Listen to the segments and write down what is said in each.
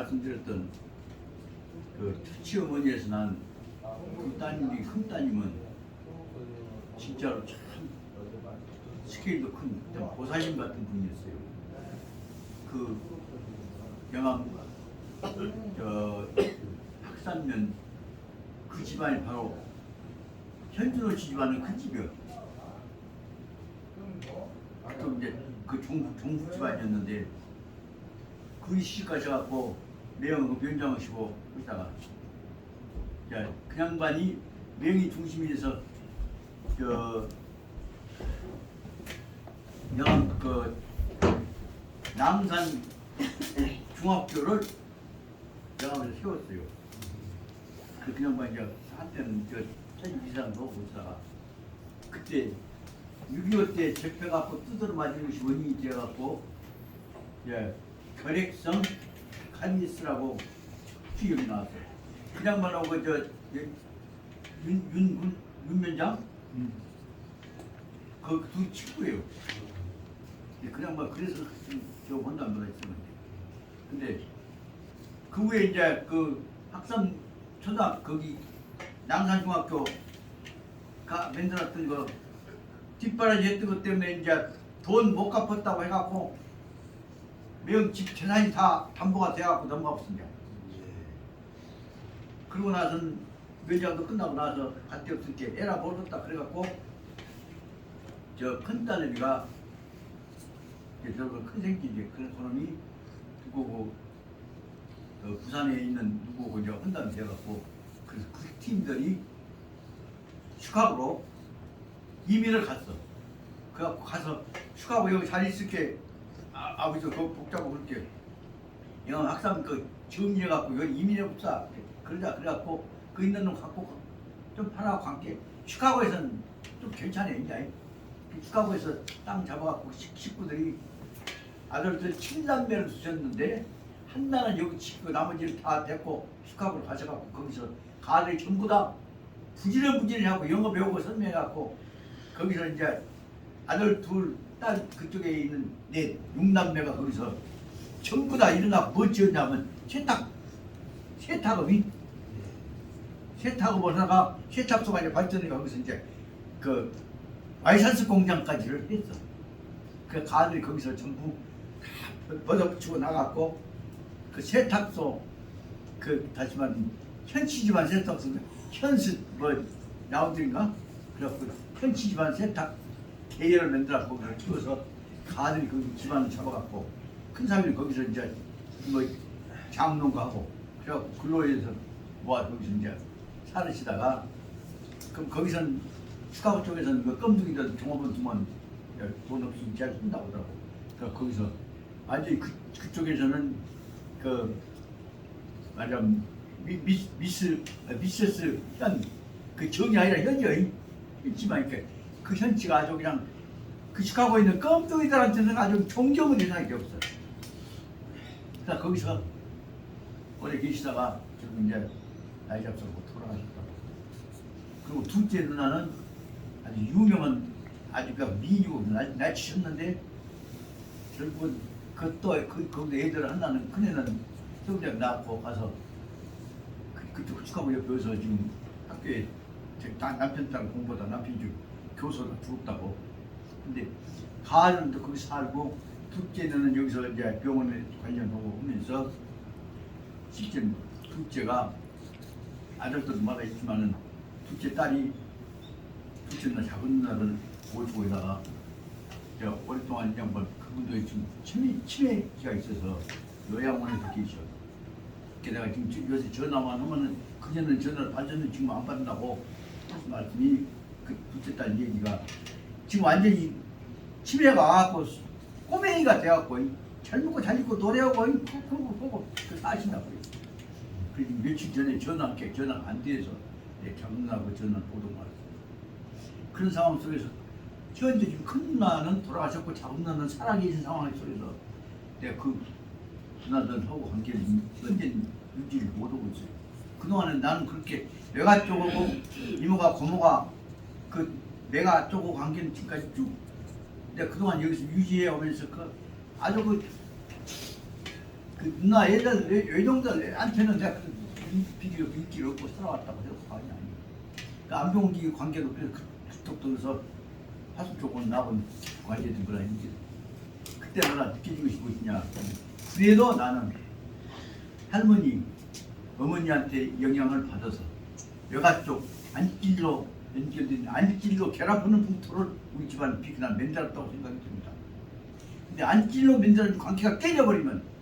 말씀드렸던 그 시어머니에서 난 그 따님이 큰 따님은 진짜로 참 스케일도 큰 보살님 같은 분이었어요. 그 영암 학산면 그 집안이 바로 현준호 씨 집안은 큰 집이요. 또 이제 그 종북 집안이었는데 그 시집까지 갖고 매형 면장하시고 그러다가 그 양반이 매형이 중심이 돼서 영암 그 남산 중학교를 영암에서 세웠어요. 그 양반이 이제 한때는 천지비상도 오고 있다가 그때 6.25 때 잡혀갖고 두드러 맞은 것이 원인이 되어갖고 결핵성 카니스라고 기억이 나왔어요. 그 양반하고 윤 면장 그 두 친구예요. 그 양반 그래서 저 혼담을 했었는데 근데 그 후에 이제 그 학산 초등 거기 남산중학교 만들었던 거 뒷바라지 했던 것 때문에 이제 돈 못 갚았다고 해갖고 매형 집 재산이 다 담보가 돼갖고 넘어갔습니다. 그러고 나서는 면장도 끝나고 나서 갈데 없을 게 애라 벌었다 그래갖고 저 큰딸내미가 저거 큰 생기지 그런 사람이 누구고 부산에 있는 누구고 이제 혼담이 돼갖고 그래서 그 팀들이 시카고로 이민을 갔어. 그래갖고 가서 시카고 여기 잘 있을게 아버지도 그거 복잡하고 그렇게 영어 학생 그 정리해갖고 여기 이민해 봅사 그래갖고 그 있는 놈 갖고 좀 팔아갖고 관계 시카고에서는 좀 괜찮아 이제 시카고에서 땅 잡아갖고 식구들이 아들들 7남매를 두셨는데 한나는 여기 치고 나머지를 다 데리고 시카고로 가져갖고 거기서 가들이 전부 다 부지런부지런하고 영어 배우고 선명해갖고 거기서 이제 아들 둘 딸 그쪽에 있는 내 6남매가 거기서 전부 다 일어나고 뭐 지었냐면 세탁업이 세탁업을 하다가 세탁소가 이제 발전해 거기서 이제 그 와이셔츠 공장까지를 했어. 그 가들이 거기서 전부 다 벗어붙이고 나갔고 그 세탁소 그 다시 말하면 현치집안 세탁소 현수 뭐 나오든가 그래갖고 현치집안 세탁 계열을 만들어갖고 거기를 키워서 가들이 그 집안을 잡아갖고 큰 사람이 거기서 이제 뭐 장농가 하고 그래갖고 근로에서 모아 거기서 이제 살으시다가 그럼 거기선 시카고 쪽에서는 그 껌둥이들 종업원 두면 돈 없으면 잘 쓴다고 하더라고. 그러니까 거기서 완전히 그쪽에서는 그 맞아 미세스 그 정이 아니라 현이요. 있지만 그 현치가 아주 그냥 그 시카고에 있는 껌둥이들한테는 아주 존경의 대상이 없어. 그러니까 거기서 오래 계시다가 지금 이제 나이 잡수고 돌아가셨다고. 그리고 둘째 누나는 아주 유명한 아주 그 미녀 날치셨는데 결국은 거기 애들 하나는 큰애는 서울대학 나왔고 가서 그쪽 시카고 옆에서 지금 학교에 남편 딸 공부하다 남편이 좀 교수가 부럽다고. 근데 가을은 또 거기 살고 둘째는 여기서 이제 병원에 관련하고 하면서 실제 둘째가 아들도 마다 있지만은 둘째 딸이 둘째 누나 작은 누나를 모시고다가 오랫동안 그냥 뭐 그분도 지금 치매가 있어서 요양원에서 계셔. 게다가 지금 요새 전화만 하면은 그전에는 전화를 받았는데 지금 안 받는다고 말씀이 그 둘째 딸 얘기가 지금 완전히 치매가 와갖고 꼬맹이가 돼갖고 잘 먹고 잘 입고 노래하고 보고 따신다고. 그래서 며칠 전에 전화가 안 돼서 작은 누나하고 전화 보도 말았어요. 그런 상황 속에서 현재 지금 큰 누나는 돌아가셨고 작은 누나는 살아계신 상황 속에서 내가 그 누나들하고 관계를 현재 유지를 못하고 있어요. 그동안은 나는 그렇게 내가 쪼고고 이모가 고모가 그 내가 쪼고 관계는 지금까지 쭉 내가 그동안 여기서 유지해 오면서 그 아주 그 그 누나 애들 외동들한테는 내가 비교 인기를 얻고 살아왔다고 생각하니 아니. 그 안병기 관계도 그래서 그쪽에서 하수 쪽은 나온 관계된 거라 이게 그때 뭐라 느끼고 싶으시냐. 그래도 나는 할머니 어머니한테 영향을 받아서 여가 쪽 안길로 연결된 안길로 결합하는 풍토를 우리 집안 비그나 만들었다고 생각이 듭니다. 근데 안길로 만드는 관계가 깨져버리면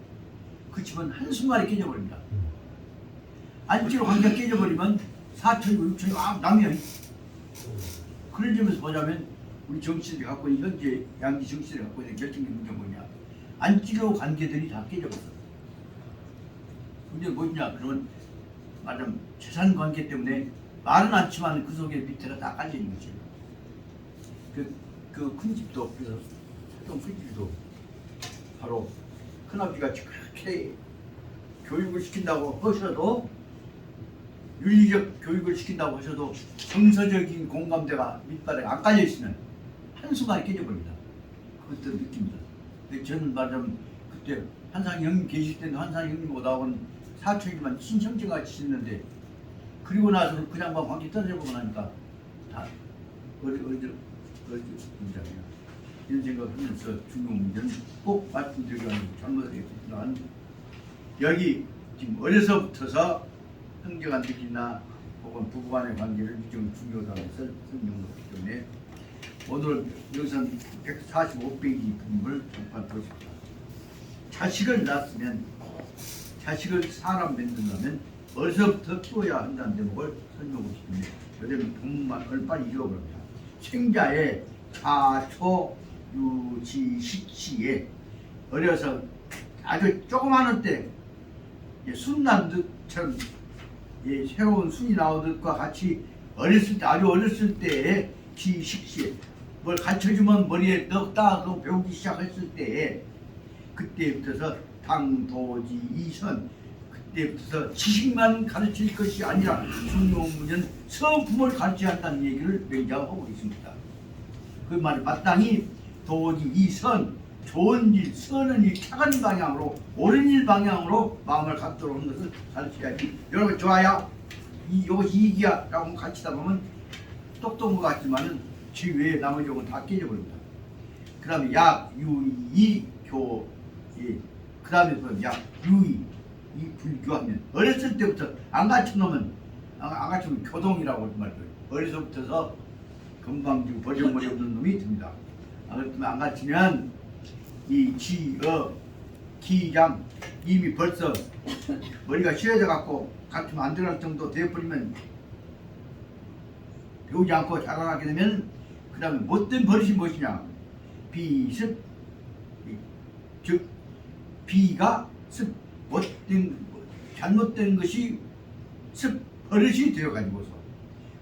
그 집은 한순간에 깨져버립니다. 안길로 관계가 깨져버리면 사촌이고 육촌이고 남이야. 그런 점에서 보자면 우리 정치들이 갖고 있는 현재 양지 정치들이 갖고 있는 결정적인 문제가 뭐냐. 안길로 관계들이 다 깨져버렸어. 근데 뭐냐 그런 말하자면 재산 관계 때문에 말은 않지만 그 속에 밑에가 다 깔려있는 거지. 그 큰 집도 그래서 사돈 큰 집도 바로 큰아버지가 그렇게 교육을 시킨다고 하셔도 윤리적 교육을 시킨다고 하셔도 정서적인 공감대가 밑바닥에 안 깔려 있으면 한순간에 깨져버립니다. 그것도 느낍니다. 근데 저는 말하자면 그때 한상 형님 계실 때는 한상 형님하고 나온 사촌이지만 친형제같이 있는데 그리고 나서 그냥 막 관계 떨어져 보고 나니까 다 어리적이야. 이런 생각하면서 중요한 문제는 꼭 말씀드리고 하는 잘못되겠지만 여기 지금 어려서부터서 형제간들이나 혹은 부부간의 관계를 좀 중요하다고 해서 설명했기 때문에 오늘 여기서 145페이지 부분을 접근하겠습니다. 자식을 낳았으면 자식을 사람 만든다면 어려서부터 키워야 한다는 대목을 설명하고 싶습니다. 왜냐하면 본문을 빨리 읽어봅니다. 생자의 자초 유지 식시에 어려서 아주 조그마한 때 순난 듯처럼 새로운 순이 나오는 것과 같이 어렸을 때 아주 어렸을 때에 지식시에 뭘 가르쳐주면 머리에 넣다 배우기 시작했을 때에 그때부터서 당도지 이선 그때부터 지식만 가르칠 것이 아니라 중요한 문제는 성품을 가르쳐야 한다는 얘기를 명작하고 있습니다. 그 말이 마땅히 도지 이선 좋은 일, 선한 일, 착한 방향으로 옳은 일 방향으로 마음을 갖도록 하는 것을 가르쳐야지. 여러분 좋아요? 이것이 이기야 라고 가르치다 보면 똑똑한 것 같지만은 지 외에 나머지 건 다 깨져버립니다. 그 다음에 약, 유, 이, 교, 그 다음에 약, 유의 이 불교하면 어렸을 때부터 안 갖춰놓으면 안 갖추면 교동이라고 말해요. 어려서부터서 금방지고 버정머리 없는 놈이 됩니다. 안 갖추면 이 지, 기장 이미 벌써 머리가 휘어져 갖고 가르치면 안 들어갈 정도 되어버리면 배우지 않고 자라나게 되면 그 다음에 못된 버릇이 무엇이냐. 비습 즉 비가 습 못된 잘못된 것이 습 버릇이 되어가지고서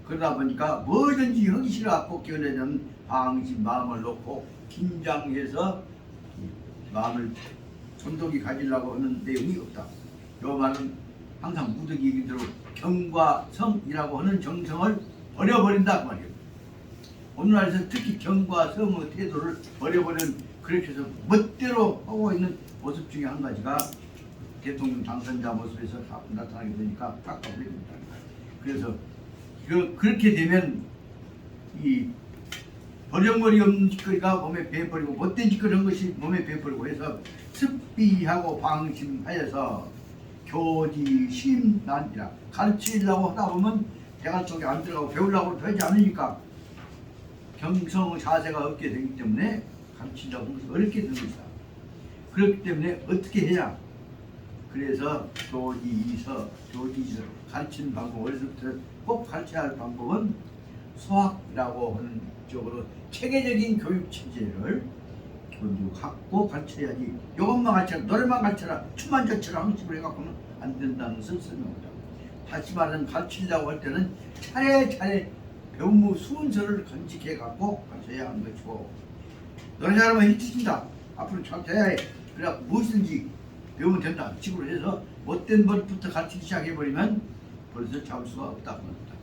그러다 보니까 뭐든지 하기 싫어갖고 견해는 방심 마음을 놓고 긴장해서 마음을 천독이 가지려고 하는 내용이 없다. 이 말은 항상 무득이 얘기대로 경과 성이라고 하는 정성을 버려버린다 그 말이에요. 오늘날에서 특히 경과 성의 태도를 버려버리는 그렇게 해서 멋대로 하고 있는 모습 중에 한 가지가 대통령 당선자 모습에서 나타나게 되니까 깜깜하게 됩니다. 그래서 그렇게 되면 이 버정머리 없는 짓거리가 몸에 배버리고 못된 짓거리 한 것이 몸에 배버리고 해서 습비하고 방심하여서 교지 심난이라 가르치려고 하다 보면 대가 속에 안 들어가고 배우려고 되지 않으니까 경성 자세가 없게 되기 때문에 가르치려고 하는 것이 어렵게 되는 것이다. 그렇기 때문에 어떻게 해야 그래서 교지서 가르치는 방법 어려서부터 꼭 가르쳐야 할 방법은 소학이라고 하는 쪽으로 체계적인 교육 체제를 갖고 가르쳐야지. 이것만 가르쳐라 노래만 가르쳐라 춤만 춰라 학습을 해갖고는 안 된다는 것을 설명합니다. 다시 말하면 가르치려고 할 때는 차례차례 배움 순서를 간직해 갖고 가르쳐야 하는 것이고 노래 잘하면 히트친다 앞으로 잘 돼야 해. 그래 무엇이든지 배우면 된다 식으로 해서 못된 버릇부터 가르치기 시작해버리면 벌써 잡을 수가 없다고 합니다.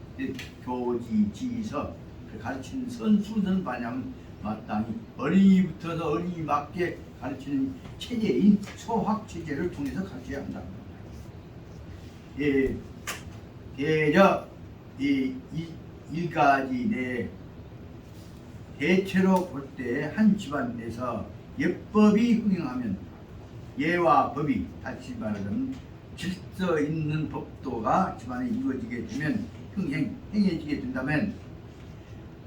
교지, 지서 가르치는 순서는 마냥 마땅히 어린이부터서 어린이 맞게 가르치는 체제인 소학 체제를 통해서 가르쳐야 한다. 예, 대저 이 일가지 내 대체로 볼 때 한 집안 내에서 예법이 흥행하면 예와 법이 다시 말하면 질서 있는 법도가 집안에 이루어지게 되면 행해지게 된다면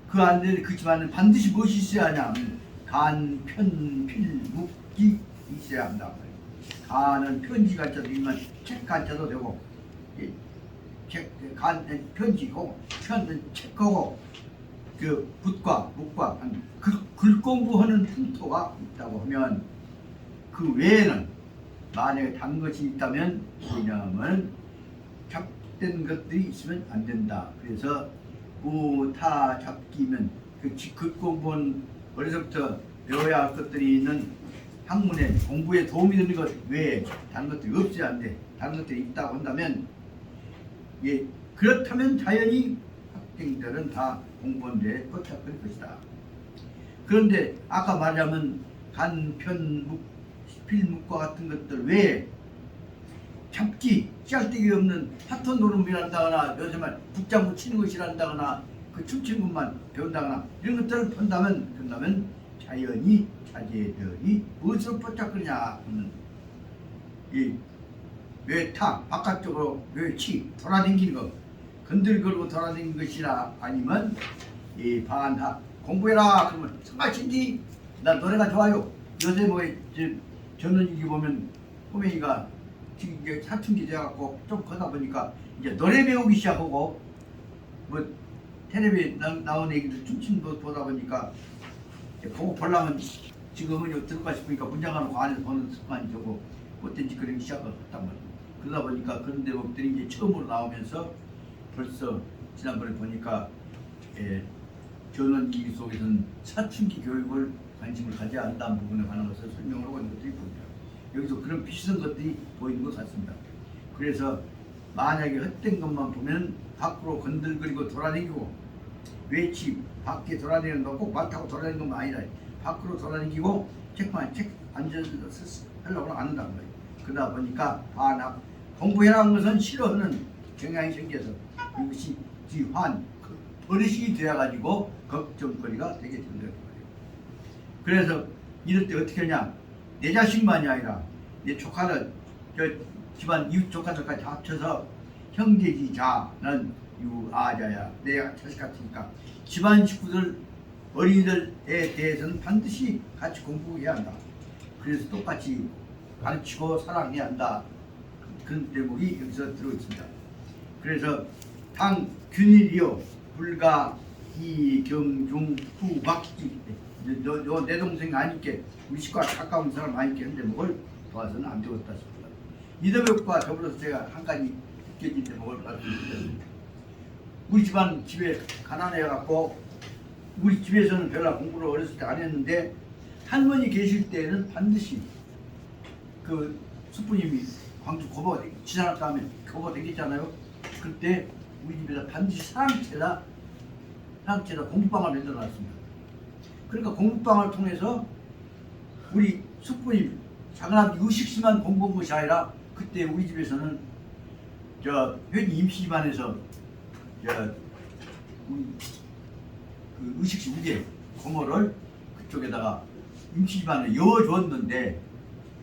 그 안에 그 집안은 반드시 무엇이 있어야 하냐? 간, 편, 필, 묵기 있어야 한다. 간은 편지 간자도 있지만 책 간자도 되고, 간 편지고 편은 책하고 그 붓과 묵과 글 공부하는 풍토가 있다고 하면 그 외에는 만약에 다른 것이 있다면 뭐냐면 잡된 것들이 있으면 안 된다. 그래서 우타 잡기면 그 공부는 어려서부터 배워야 할 것들이 있는 학문에 공부에 도움이 되는 것 외에 다른 것들이 없어야 한데 다른 것들이 있다고 한다면 예, 그렇다면 자연히 학생들은 다 공부한 데에 뻗잡을 것이다. 그런데 아까 말하자면 간, 편, 묵, 필묵과 같은 것들 외에 잡기, 짤데기 없는 파톤 노름이란다거나 요즘에 북장구 치는 것이란다거나 그 춤추는 것만 배운다거나 이런 것들을 본다면 자연히 자제들이 무엇으로 뻗잡느냐 하면 이 외타 바깥쪽으로 외치 돌아다니는 것 건들거리고 돌아다니는 것이라 아니면 이 반하 공부해라 그러면 정말인지 나 노래가 좋아요. 요새 뭐 전원일기 보면 꼬맹이가 지금 이제 사춘기 돼갖고 좀 커다 보니까 이제 노래 배우기 시작하고 뭐 텔레비에 나온 얘기들 춤추는 거 보다 보니까 보고 보려면 지금은 들어가 싶으니까 문장하는 거 안에서 보는 습관이 저고 어떤지 그런 시작을 했단 말이에요. 그러다 보니까 그런 대목들이 이제 처음으로 나오면서 벌써 지난번에 보니까 전원기기 속에서는 사춘기 교육을 관심을 가져야 한다는 부분에 관한 것을 설명을 하고 있는 것들이 보입니다. 여기서 그런 비슷한 것들이 보이는 것 같습니다. 그래서 만약에 헛된 것만 보면 밖으로 건들거리고 돌아다니고 외치 밖에 돌아다니는 거 꼭 많다고 돌아다니는 것만 아니라 밖으로 돌아다니고 책 앉아서 하려고 안 한다는 거예요. 그러다 보니까 반학 공부해라는 것은 싫어하는 경향이 생겨서 이것이 지환 버릇이 되어가지고 걱정거리가 되게 된다는 거예요. 그래서 이럴 때 어떻게 하냐? 내 자식만이 아니라 내 조카들, 집안 이웃 조카들까지 합쳐서 형제지자는 유아자야. 내 자식 같으니까 집안 식구들 어린이들에 대해서는 반드시 같이 공부해야 한다. 그래서 똑같이 가르치고 사랑해야 한다. 그런 대목이 여기서 들어있습니다. 그래서 당 균일이요 불가 이경중 후박지 내 동생 아니까 우리 식구와 가까운 사람 아니까 한 대목을 도와서는 안 되겠다 싶습니다. 이 대목과 더불어서 제가 한 가지 느껴진 대목을 말씀드립니다. 우리 집안 집에 가난해갖고 우리 집에서는 별로 공부를 어렸을 때 안 했는데 할머니 계실 때는 반드시 그 숙부님이 광주 고보 지나갈 다음에 고보 댕겼잖아요. 그때 우리 집에서 반드시 사랑채다 공부방을 만들어놨습니다. 그러니까 공부방을 통해서 우리 숙부님 작은아버지 의식시만 공부한 것이 아니라 그때 우리 집에서는 회진 임시집안에서 우리 그 의식시 우계 고모를 그쪽에다가 임시집안에 여어줬는데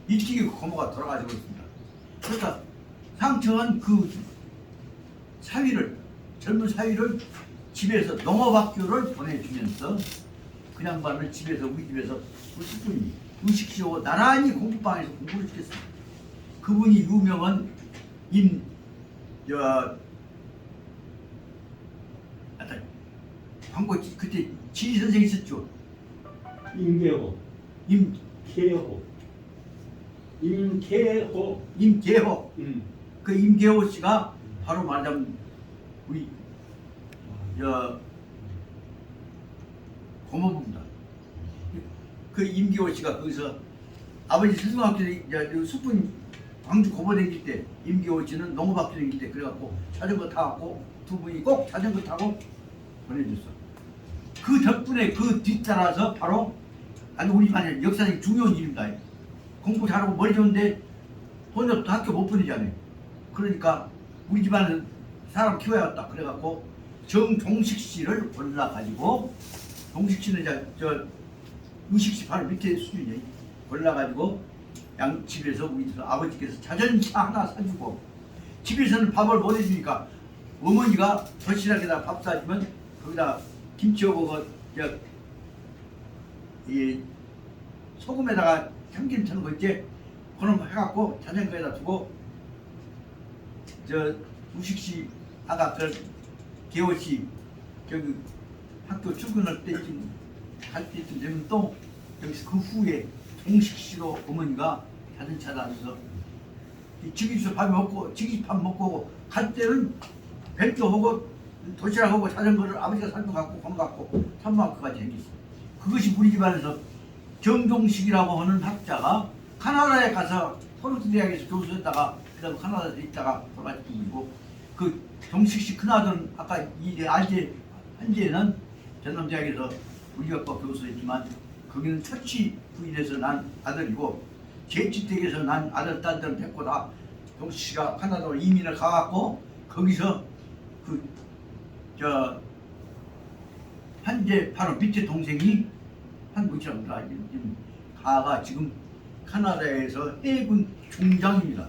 일찍이 그 고모가 돌아가지고 있습니다. 그러니까 상처한 그 젊은 사위를 집에서 농업학교를 보내주면서 그 양반을 집에서 우리 집에서 우리 숙부님이 의식시하고 나란히 공부방에서 공부를 시켰습니다. 그분이 유명한 광고 그때 지리 선생 있었죠. 임계호. 임계호. 그 임계호 씨가 바로 말하자면 우리 고모부입니다. 그 임계호 씨가 거기서 아버지 스승학교 숙분 광주 고모 다닐 때 임계호 씨는 농업학교 다닐 때 그래갖고 자전거 타갖고 두 분이 꼭 자전거 타고 보내줬어. 그 덕분에 그 뒤따라서 바로 아주 우리 집안에 역사적인 중요한 일입니다. 공부 잘하고 머리 좋은데 돈이 없어 학교 못 보내잖아요. 그러니까 우리 집안은 사람 키워야겠다. 그래갖고 정종식 씨를 골라가지고, 종식 씨는 저 의식 씨 바로 밑에 수준이에요. 골라가지고 양 집에서 우리 집 아버지께서 자전차 하나 사주고, 집에서는 밥을 못 해주니까 어머니가 도시락에다 밥 사주면 거기다 김치하고 이 소금에다가 참기름 쳐는 거 있지? 그럼 해갖고 자전거에다 두고, 저 우식씨 아까 그 개호씨 저기 학교 출근할 때쯤 갈 때쯤 되면 또 여기서 그 후에 종식씨로 어머니가 자전차를 안에서 지기수 밥 먹고 지기수 밥 먹고 오고, 갈 때는 벤조하고 도시락하고 자전거를 아버지가 살고 갖고 건 갖고 3만큼까지 생겼어. 그것이 우리 집안에서 정종식이라고 하는 학자가 카나다에 가서 포르투 대학에서 교수했다가 그다음 카나다에서 있다가 돌아가신 분이고, 그 정식씨 큰아들은 아까 이 알제 현재는 전남대학에서 물리학과 교수했지만 거기는 처치 부인에서 난 아들이고, 제주택에서 난 아들 딸들은 됐고 다 정식씨가 카나다로 이민을 가갖고 거기서 저 현재 바로 밑에 동생이 한국이라고 가가 지금 카나다에서 해군 중장입니다.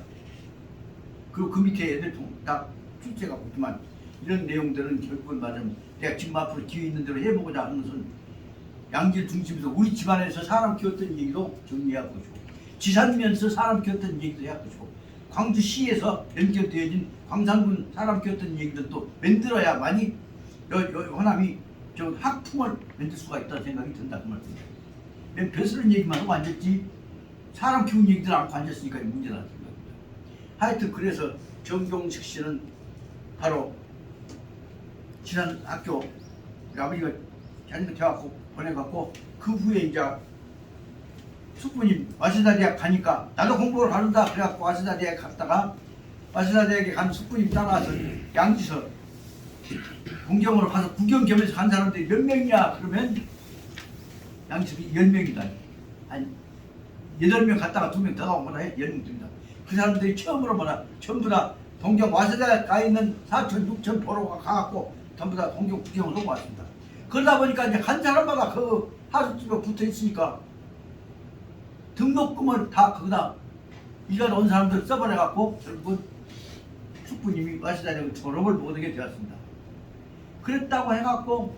그리고 그 밑에 애들 다 출세가 없지만 이런 내용들은 결국은 말하면 내가 지금 앞으로 기회 있는 대로 해보고자 하는 것은 양질 중심에서 우리 집안에서 사람 키웠던 얘기도 정리해야 하고 싶고, 지산면서 사람 키웠던 얘기도 해야 하고 싶고, 광주시에서 연결되어진 광산군 사람 키웠던 얘기들도 만들어야만이 호남이 저 학풍을 만들 수가 있다는 생각이 든다 그 말입니다. 맨 벼슬은 얘기만 하고 앉았지 사람 키운 얘기들 않고 앉았으니까 문제라는 생각입니다. 하여튼 그래서 정종식 씨는 바로 지난 학교 우리 아버지가 자전거 태워갖고 보내갖고 그 후에 이제 숙부님 와세다 대학 가니까 나도 공부를 가는다 그래갖고 와세다 대학 갔다가 와세다 대학에 간 숙부님 따라와서 양지서 공경으로 가서 구경 겸해서 간 사람들이 몇 명이냐 그러면 양지석이 10명이다. 한 8명 갔다가 2명 더 가고 뭐라 해 10명입니다. 그 사람들이 처음으로 뭐라 전부 다 동경 와세다에 가 있는 4천 6천 보러 가갖고 전부 다 동경 구경을 하고 왔습니다. 그러다 보니까 이제 한 사람마다 그 하숙집에 붙어 있으니까 등록금을 다 거기다 일간 온 사람들 써버려갖고 결국은 숙부님이 와세다에 졸업을 못하게 되었습니다. 그랬다고 해갖고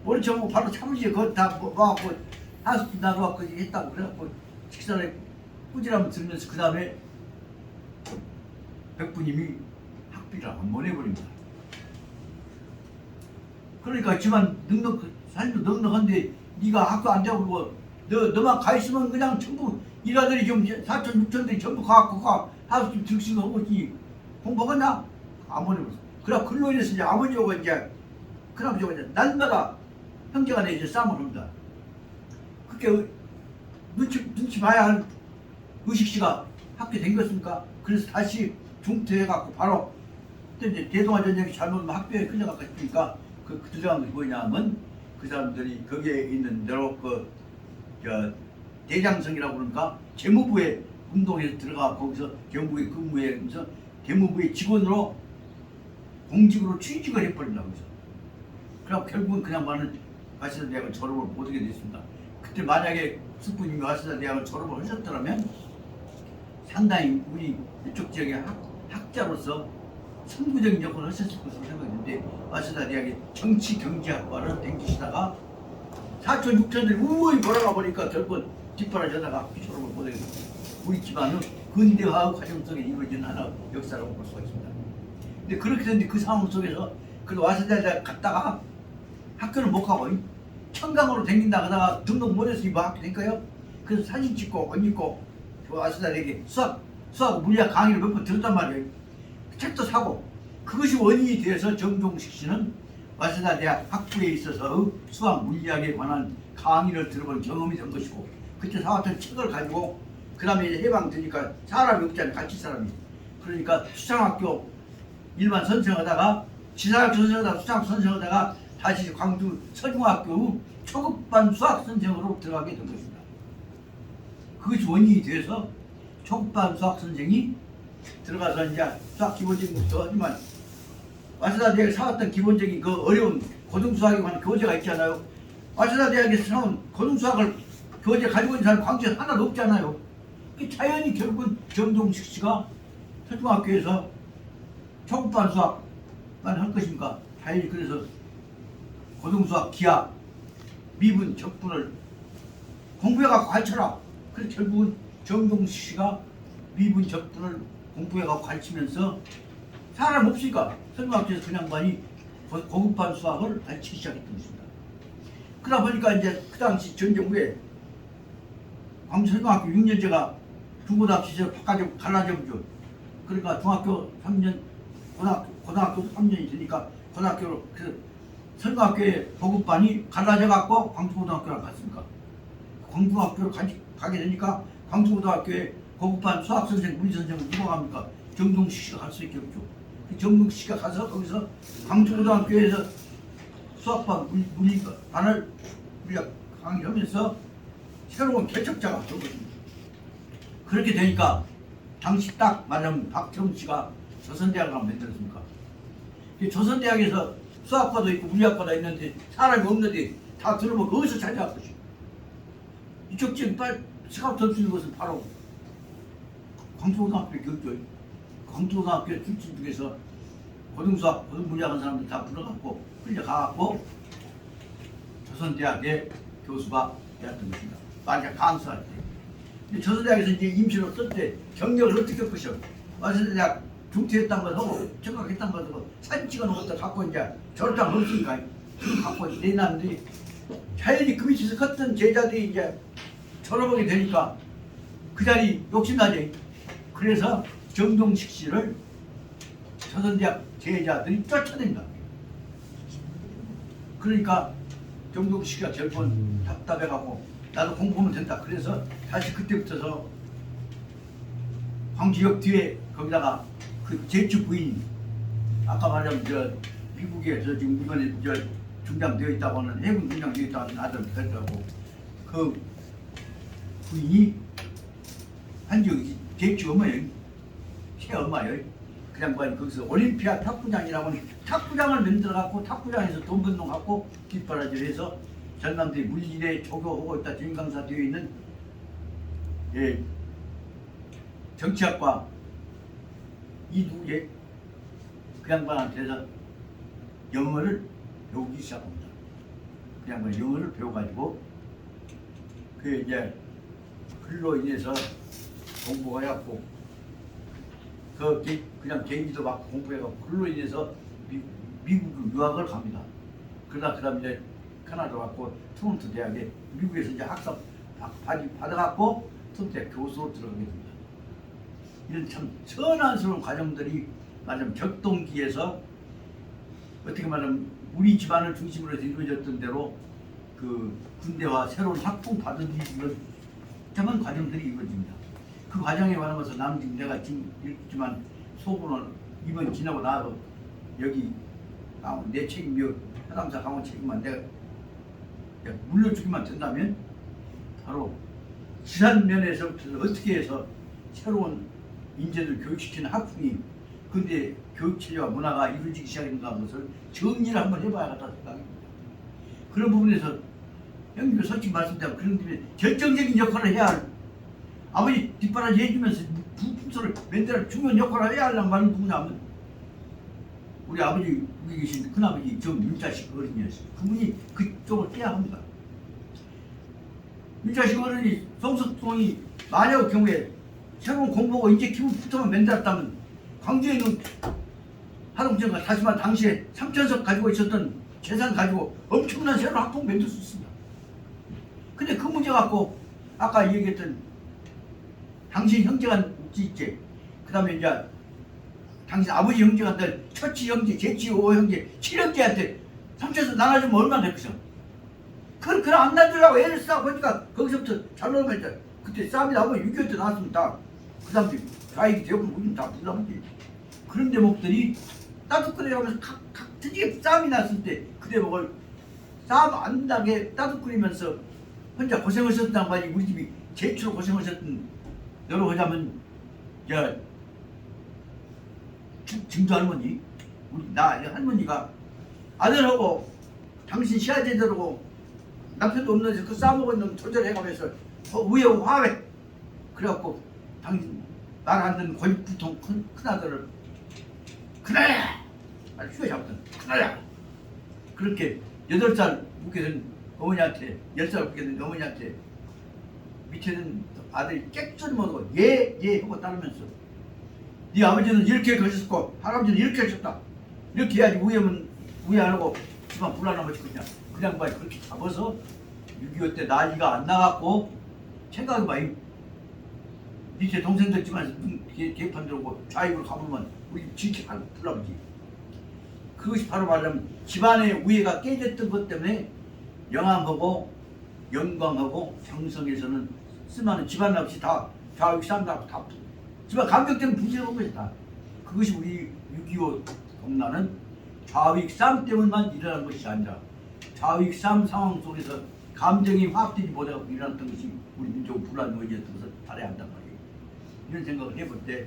머리쳐고 바로 차무지에 그거 다 모아갖고 하숙집 나가갖고 했다고 그래갖고 식사를 꾸지람을 들으면서 그 다음에 백부님이 학비를 안 보내버립니다. 그러니까 집안 삶도 넉넉한데 네가 학교 안 되고 뭐 너만 가 있으면 그냥 전부 일아들이 좀 4천 6천들이 전부 가갖고 하숙집 들식을 하고 있지 공부하겠나? 안 보내버렸어. 그래 그걸로 인해서 이제 아버지하고 이제 큰아버지하고 이제 날마다 형제간에 이제 싸움을 합니다. 그렇게 눈치 봐야 할 의식씨가 학교 댕겼습니까? 그래서 다시 중퇴해갖고 바로 그때 이제 대동아 전쟁이 잘못하면 학교에 끌려갔으니까 그 들어간 것이 뭐냐면 그 사람들이 거기에 있는 여러 대장성이라고 그러니까 재무부에 운동해서 들어가 거기서 경북에 근무하면서 재무부의 직원으로 공직으로 취직을 해버린다고 해서 그래서 결국은 그냥 많은 와세다 대학을 졸업을 못하게 됐습니다. 그때 만약에 숙부님이 와세다 대학을 졸업을 하셨더라면 상당히 우리 이쪽 지역의 학자로서 선구적인 역할을 하셨을 것으로 생각했는데 와세다 대학의 정치 경제학과를 댕기시다가 4천 6천들이 우무히 돌아가 보니까 결국은 뒷바라지다가 졸업을 못하게 됐습니다. 우리 집안은 근대화 과정 속에 이루어진 하나 역사라고 볼 수가 있습니다. 근데 그렇게 됐는데 그 상황 속에서 그 와세다 대학 갔다가 학교는 못 가고 청강으로 댕긴다 하다가 등록 못해서 뭐 학교 될까요? 그래서 사진 찍고 옷 입고 와세다 대학에 수학 물리학 강의를 몇 번 들었단 말이에요. 책도 사고 그것이 원인이 되어서 정종식 씨는 와세다 대학 학부에 있어서 수학 물리학에 관한 강의를 들어본 경험이 된 것이고 그때 사왔던 책을 가지고 그 다음에 해방되니까 사람이 없잖아요. 같이 사람이. 그러니까 수창학교 일반 선생하다가 지사학교 선생하다가 수창 선생하다가 다시 광주 서중학교 초급반 수학 선생으로 들어가게 된 것입니다. 그것이 원인이 돼서 초급반 수학 선생이 들어가서 이제 수학 기본적인 것도 하지만 와세다 대학에 사왔던 기본적인 그 어려운 고등수학에 관한 교재가 있잖아요. 와세다 대학에서 나온 고등수학을 교재 가지고 있는 사람 광주에 하나도 없잖아요. 자연히 결국은 정동식 씨가 초등학교에서 초급반 수학만 할 것인가. 자연히 그래서 고등수학 기하 미분 적분을 공부해갖고 가르쳐라. 그래서 결국은 정동식 씨가 미분 적분을 공부해갖고 가르치면서 사람 없으니까 초등학교에서 그냥 많이 고급반 수학을 가르치기 시작했던 것입니다. 그러다 보니까 이제 그 당시 전쟁 후에 광주 초등학교 6년제가 중고등학교 시절 바꿔서 갈라져버죠. 그러니까 중학교 3년, 고등학교 3년이 되니까 고등학교로 그래서 초등학교의 고급반이 갈라져갖고 광주고등학교를 갔습니까? 광주학교를 가게 되니까 광주고등학교의 고급반 수학 선생, 물리 선생을 누가 갑니까? 정동식 씨가 갈 수 있게 없죠. 정동식 씨가 가서 거기서 광주고등학교에서 수학반 물리반을 우리가 강의하면서 새로운 개척자가 된 것입니다. 그렇게 되니까 당시 딱 말하면 박정훈 씨가 조선대학을 한번 만들었습니까? 조선대학에서 수학과도 있고 물리학과도 있는데 사람이 없는데 다 들어보면 어디서 찾아갈 것이? 이쪽 지금 스카우트 할 수 있는 것은 바로 광주고등학교 교육죠. 광주고등학교 출신 중에서 고등수학, 고등물리학한 사람들 다 불러갖고 끌려가갖고 조선대학의 교수가 되었던 것입니다. 만약 강사할 때. 근데 조선대학에서 이제 임시로 쓸 때 경력을 어떻게 보셔? 조선대학 중퇴했던 걸 하고 청각했던 걸 하고 사진 찍어놓은 것도 갖고 이제 졸업장 없으니까 갖고 내놨는데 자연히 그 밑에서 컸던 제자들이 이제 졸업하게 되니까 그 자리 욕심나지. 그래서 정동식 씨를 조선대학 제자들이 쫓아낸다. 그러니까 정동식 씨가 결국은 답답해가고 나도 공부하면 된다. 그래서 다시 그때부터서 광주역 뒤에 거기다가 그 제주 부인 아까 말하면 저 미국에 저 지금 이번에 저 중장되어 있다고 하는 해군 중장되어 있다고 하는 아들 그랬다고 그 부인이 한지역이 제주 엄마예요. 새 엄마예요. 그 양반이 거기서 올림피아 탁구장이라고 하는 탁구장을 만들어갖고 탁구장에서 돈 번동갖고 뒷바라지를 해서 전남대 물리에 조교하고 있다 전강사 되어 있는 예, 정치학과 이두에 그 양반한테서 영어를 배우기 시작합니다. 그 양반이 영어를 배워가지고 그 이제 글로 인해서 공부가 해갖고 그냥 개인기도 막 공부해갖고 글로 인해서 미국 유학을 갑니다. 그러다 그 다음에 이제 캐나다 갔고 토론토 대학에 미국에서 이제 학사 받아갖고 토론토 대학 교수로 들어가게 됩니다. 이런 참 선한스러운 과정들이 말하자면 격동기에서 어떻게 말하면 우리 집안을 중심으로 해서 이루어졌던 대로 그 군대와 새로운 학풍 받아들이는 복잡한 과정들이 이루어집니다. 그 과정에 관해서 나는 지금 내가 지금 읽지만 속으로는 이번 지나고 나서 여기 내 책임이요 해담사 강원 책임만 내가 물려주기만 된다면 바로 지난 면에서부터 어떻게 해서 새로운 인재들 교육시키는 학풍이 근데 교육체제와 문화가 이루어지기 시작했는가 하는 것을 정리를 한번 해봐야겠다 생각합니다. 그런 부분에서 형님도 솔직히 말씀드리면 그런 부분에 결정적인 역할을 해야 할 아버지 뒷바라지 해주면서 부품소를 만들어 중요한 역할을 해야 하려는 말은 누구냐면 우리 아버지 여기 계신 큰아버지 정윤자식 어른이었어요. 그분이 그쪽을 떼야 합니다. 윤자식 어른이 성석동이 만약 경우에 새로운 공부하고 인재 기부부터만 만들었다면 광주에 있는 하동정과 다시마 당시에 3천석 가지고 있었던 재산 가지고 엄청난 새로운 학폭 만들 수 있습니다. 근데 그 문제 갖고 아까 얘기했던 당신 형제가 있지 그 다음에 이제 당신 아버지 형제가 첫째 형제, 제치 오 형제, 칠형제한테 3천석 나눠주면 얼마나 될거죠? 그걸 안 놔주려고 애를 쓰다 보니까 거기서부터 잘 놀면 그때 싸움이 나오면 6.25 때 나왔습니다. 그 사람들이 좌익이 되고 우리는 다 부담이지. 그런 대목들이 따뜻거리면서 각지게 싸움이 났을 때 그 대목을 싸움 안 나게 따뜻거리면서 혼자 고생을 썼단 말이 우리 집이 제출 고생하셨던 여러 하자면 증조 할머니, 우리 나 할머니가 아들하고 당신 시야 제대로고 남편도 없는데 그 싸먹은 놈 조절해가면서 우애하고 화해. 그래갖고 당신 말 안 듣는 고집부통 큰 아들을 그나야 아주 휘어 잡던 그나야 그렇게 8살 묵게 된 어머니한테 10살 묵게 된 어머니한테 밑에는 아들이 깨끗이 먹고 예 하고 따르면서 네 아버지는 이렇게 가셨고 할아버지는 이렇게 하셨다 이렇게 해야지 우애 안 하고 집안 불안하면서 그냥 봐 그렇게 잡아서 6.25 때 난리가 안 나갔고 생각해봐 밑에 동생들 집안에서 개판 들어오고 좌익으로 가보면 우리 진짜 불나보지. 그것이 바로 말하자면 집안의 우애가 깨졌던 것 때문에 영암하고 영광하고 경성에서는 쓰면은 집안 없이 다 좌익 싸움나고 다 집안 감격 때문에 부지런한 것이 다. 그것이 우리 6.25 동란은 좌익 싸움 때문만 일어난 것이 아니라 좌익 싸움 상황 속에서 감정이 확대지 못하고 일어났던 것이 우리 민족 불안 원인이었던 것을 알아야 한단 말이에요. 이런 생각을 해볼 때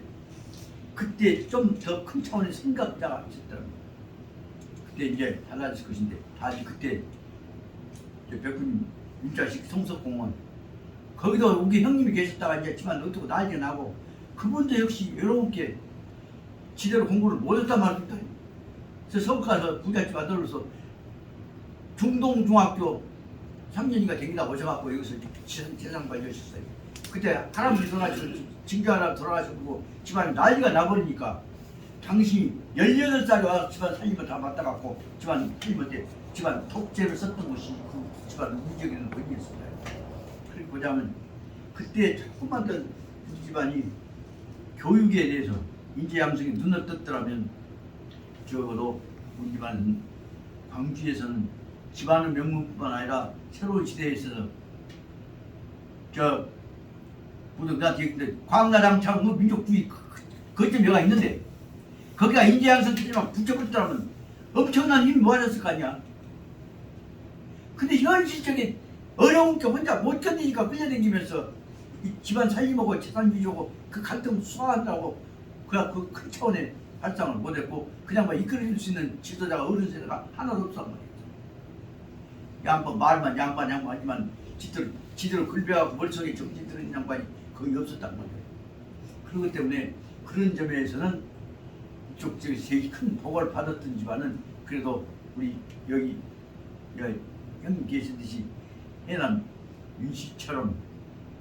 그때 좀 더 큰 차원의 생각자가 있었더라고요. 그때 이제 달라질 것인데 다시 그때 백군 윤자식 성석공원 거기도 우리 형님이 계셨다가 이제 집안 어떻게 난리가 나고 그분도 역시 외로운게 지대로 공부를 못했단 말입니다. 그래서 서울 가서 부잣집 아들로서 중동중학교 3년인가 댕기다 오셔갖고 여기서 재산 관리하셨어요. 그때 할아버지 돌아가시고 증조 하나 돌아가시고 집안이 난리가 나버리니까 당신이 18살에 와서 집안 살림을 다 맡아갖고 집안 살림한테 집안 독재를 썼던 것이 그 집안 문제에는 원인이었습니다. 그리고 보자면 그때 조금만 더 우리 집안이 교육에 대해서 인재 양성이 눈을 떴더라면 적어도 우리 집안은 광주에서는 집안의 명문뿐만 아니라 새로운 시대에 있어서 광나장창 민족주의 그때 뭐가 있는데 거기가 인재양성 체제만 붙여버렸다면 엄청난 힘이 모아졌을 거 아니야. 근데 현실적인 어려운 게 혼자 못 견디니까 끌려다니면서 이 집안 살림하고 재산 위주고 그 갈등 수화한다고 그 큰 차원의 발상을 못했고 그냥 막 이끌어줄 수 있는 지도자가 어른 세대가 하나도 없단 말이야. 양반 말만 양반하지만 지대로 글벼하고 머릿속에 정신 들은 양반이 거의 없었단 말이에요. 그렇기 때문에 그런 점에서는 이쪽 제일 큰 복을 받았던 집안은 그래도 우리 여기 형님 계시듯이 해남 윤씨처럼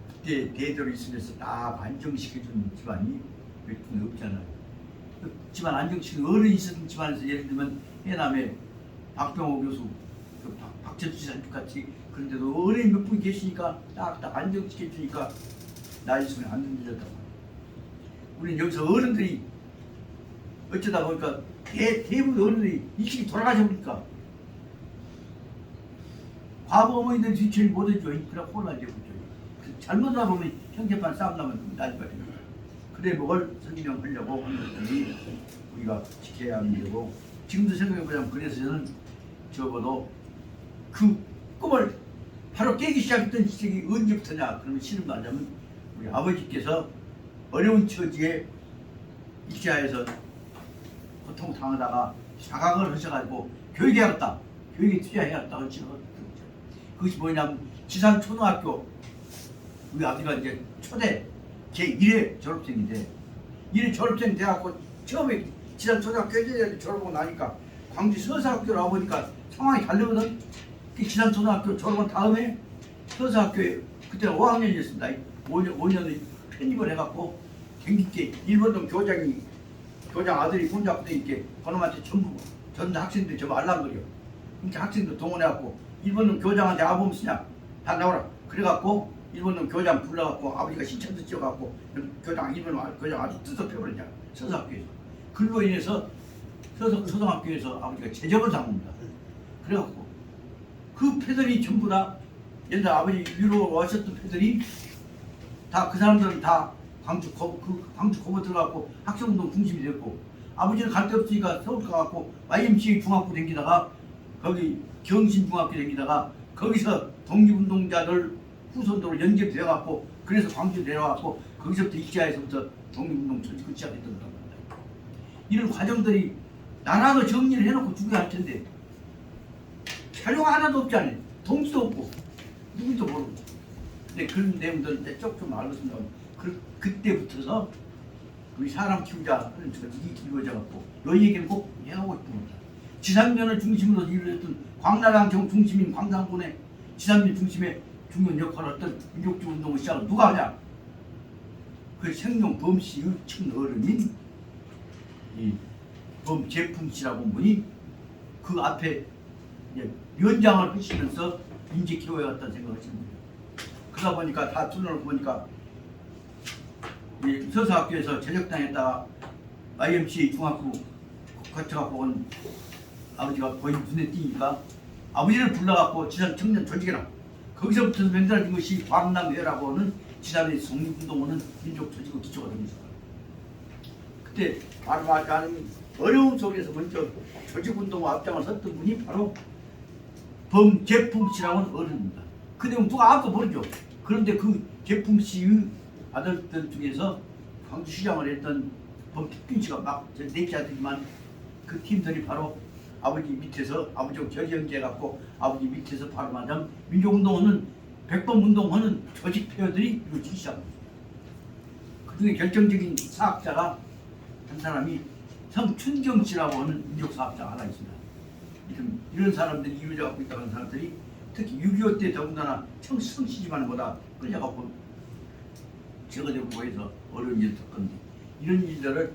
그때 대대로 있으면서 다 안정시켜준 집안이 몇 분 없잖아요. 그 집안 안정시킨 어른이 있었던 집안에서 예를 들면 해남에 박병호 교수, 박철수 지사님 같이 그런데도 어른이 몇 분 계시니까 딱 안정시켜주니까 나이 속에 안 흔들렸단 말이에요. 우리는 여기서 어른들이 어쩌다 보니까 대부분 어른들이 일찍 돌아가셔보니까 과거 어머니들 뒤처리 못해줘. 그래 혼란되고 있죠. 잘못하다 보면 형제판 싸움 나면 난리가 됩니다. 그래 뭘 설명하려고 하는 것들이 우리가 지켜야 하는 거고 지금도 생각해보자면 그래서 저는 적어도 그 꿈을 바로 깨기 시작했던 시작이 언제부터냐 그러면 실은 말하자면 우리 아버지께서 어려운 처지에 입시하에서 고통당하다가 사각을 하셔가지고 교육해야겠다 교육에 투자해야겠다 그것이 뭐냐면 지산초등학교 우리 아버지가 이제 초대 제1회 졸업생인데 1회 졸업생 돼갖고 처음에 지산초등학교 졸업하고 나니까 광주 서사학교로 와보니까 상황이 다르거든. 그 지산초등학교 졸업한 다음에 서사학교에 그때는 5학년이었습니다. 5년을 편입을 해갖고 댕기게 일본동 교장 아들이 혼자 있게 그놈한테 전부 전 학생들이 전부 알랑거려. 그러니까 학생들 동원해갖고 일본동 교장한테 아범 쓰냐 다 나오라. 그래갖고 일본놈 교장 불러갖고 아버지가 신천도 찍어갖고 일본 교장 아주 뜯어 펴버렸냐 서서학교에서. 그로 인해서 서서학교에서 아버지가 제적을 당합니다. 그래갖고 그 패들이 전부 다 옛날 아버지 위로 오셨던 패들이 다 그 사람들은 다 광주 고모 들어가고 학생운동 중심이 됐고 아버지는 갈 데 없으니까 서울 가갖고 YMCA 중학교 댕기다가 거기 경신 중학교 댕기다가 거기서 독립운동자들 후손들로 연결되어갖고 그래서 광주 내려왔고 거기서부터 입지하에서부터 독립운동 조직을 시작했던 거란 말이야. 이런 과정들이 나라도 정리를 해놓고 죽여야 할 텐데 자료가 하나도 없잖아요. 동지도 없고 누군지도 모르고. 근데 그런 내용들을 이제 조금 알았습니다. 그때부터서 우리 사람 키우자는 조직이 이루어져갖고 이 얘기는 꼭 해가고 있습니다. 지상면을 중심으로 이루어졌던 광나라 중심인 광산군의 지상면 중심의 중요한 역할을 했던 민족주의 운동을 시작을 누가 하냐? 그 생룡 범씨의 친어른인 이 범제풍씨라고 분이 그 앞에 위원장을 하시면서 인재 키워야 했다는 생각을 했습니다. 그러다 보니까 다 turno를 보니까 이 서서학교에서 제적당했다가 IMC 중학교 거쳐갖고 온 아버지가 거의 눈에 띄니까 아버지를 불러갖고 지산 청년 조직이라 거기서부터 만들어진 것이 광남회라고 하는 지산의 독립운동하는 민족 조직의 기초가 됩니다. 그때 말하자면 어려움 속에서 먼저 조직운동 앞장을 섰던 분이 바로 범제풍씨라고 하는 어른입니다. 그 내용 누가 아무도 모르죠. 그런데 그 제풍씨의 아들들 중에서 광주시장을 했던 범택균씨가 막 넷째 아들이지만 그 팀들이 바로 아버지 밑에서 아버지하고 결연제해갖고 아버지 밑에서 바로 말하자면 민족운동하는 백범운동하는 조직 폐허들이 이루어지기 시작합니다. 그중에 결정적인 사학자가 한 사람이 성춘경씨라고 하는 민족사학자가 하나 있습니다. 이런 사람들이 이루어져갖고 있다는 사람들이 특히 6.25 때 더군다나 성시지만보다 끌려갖고 제거되고 해서 어려운 일을 겪었는데 이런 일들을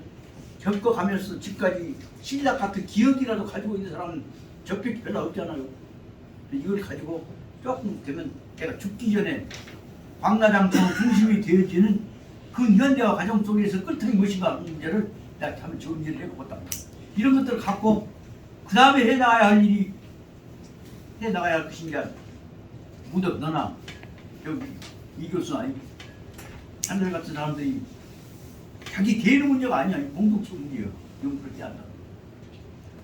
겪어가면서 지금까지 신락 같은 기억이라도 가지고 있는 사람은 적격이 별로 없잖아요. 이걸 가지고 조금 되면 내가 죽기 전에 광나장 중심이 되어지는 그 현대화 과정 속에서 끌통이 무엇인가 하는 문제를 내가 참 정리를 해보겠다. 이런 것들을 갖고 그 다음에 해나가야 할 일이 해나가야 할 것인 게 무덕 너나 여기 이 교수나 한들 같은 사람들이 자기 개인의 문제가 아니야. 공동체 문제예요. 이건 그렇게 한다.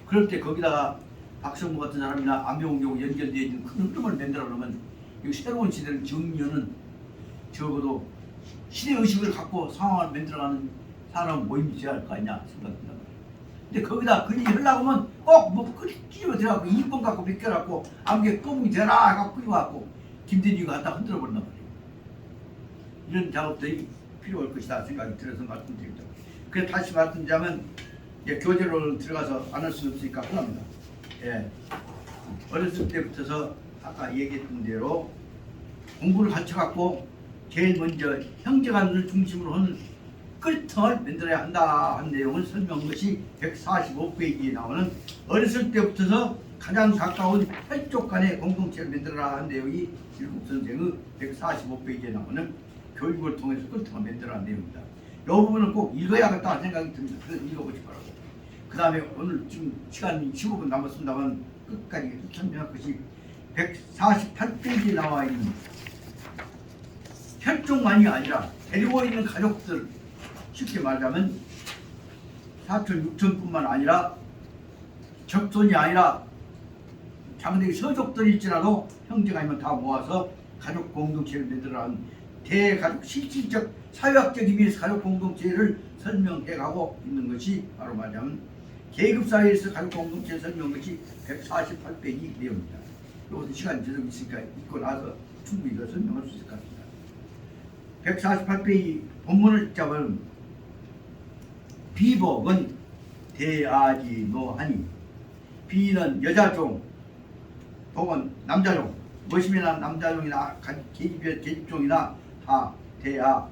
그럴 때 거기다가 박성무 같은 사람이나 안병훈하고 연결되어 있는 큰 흐름을 만들어 놓으면 이 새로운 시대를 정리하는 적어도 시대의식을 갖고 상황을 만들어가는 사람 모임이 돼야 할 거 아니냐 생각합니다. 근데 거기다 그리 하려고 하면 꼭뭐 끼집어 들어가고 2번 갖고 맡겨갖고 아무게 꼬붕이 되라 해갖고 끌어갖고 김대중이가 갖다 흔들어 버린단 말이에요. 이런 작업들이 필요할 것이다 생각이 들어서 말씀드립니다. 그래서 다시 말씀드리자면 교재로 들어가서 안 할 수는 없으니까 합니다. 예. 어렸을 때부터서 아까 얘기했던 대로 공부를 갖춰갖고 제일 먼저 형제간을 중심으로 하는 끌통을 만들어야 한다 한 내용을 설명한 것이 145페이지에 나오는 어렸을 때부터서 가장 가까운 혈족 간의 공동체를 만들어라 한 내용이 일국 선생의 145페이지에 나오는 교육을 통해서 끌통을 만들어라는 내용입니다. 이 부분은 꼭 읽어야겠다 생각이 듭니다. 그래서 읽어보시기 바라고. 그 다음에 오늘 지금 시간이 15분 남았습니다만 끝까지 설명할 것이 148페이지에 나와 있는 혈족만이 아니라 데리고 있는 가족들 쉽게 말하자면 사촌 육촌뿐만 아니라 적손이 아니라 장대기 서족들일지라도 형제가 있으면 다 모아서 가족 공동체를 만들어라는 대가족 실질적 사회학적 의미에서 가족 공동체를 설명해가고 있는 것이 바로 말하자면 계급사회에서 가족 공동체를 설명한 것이 148페이지 내용입니다. 이것은 시간이 좀 있으니까 읽고 나서 충분히 더 설명할 수 있을 것 같습니다. 148페이지 본문을 잡은 비복은 대아지노하니 비는 여자종, 복은 남자종, 무엇이나 남자종이나 계집종이나 다 대아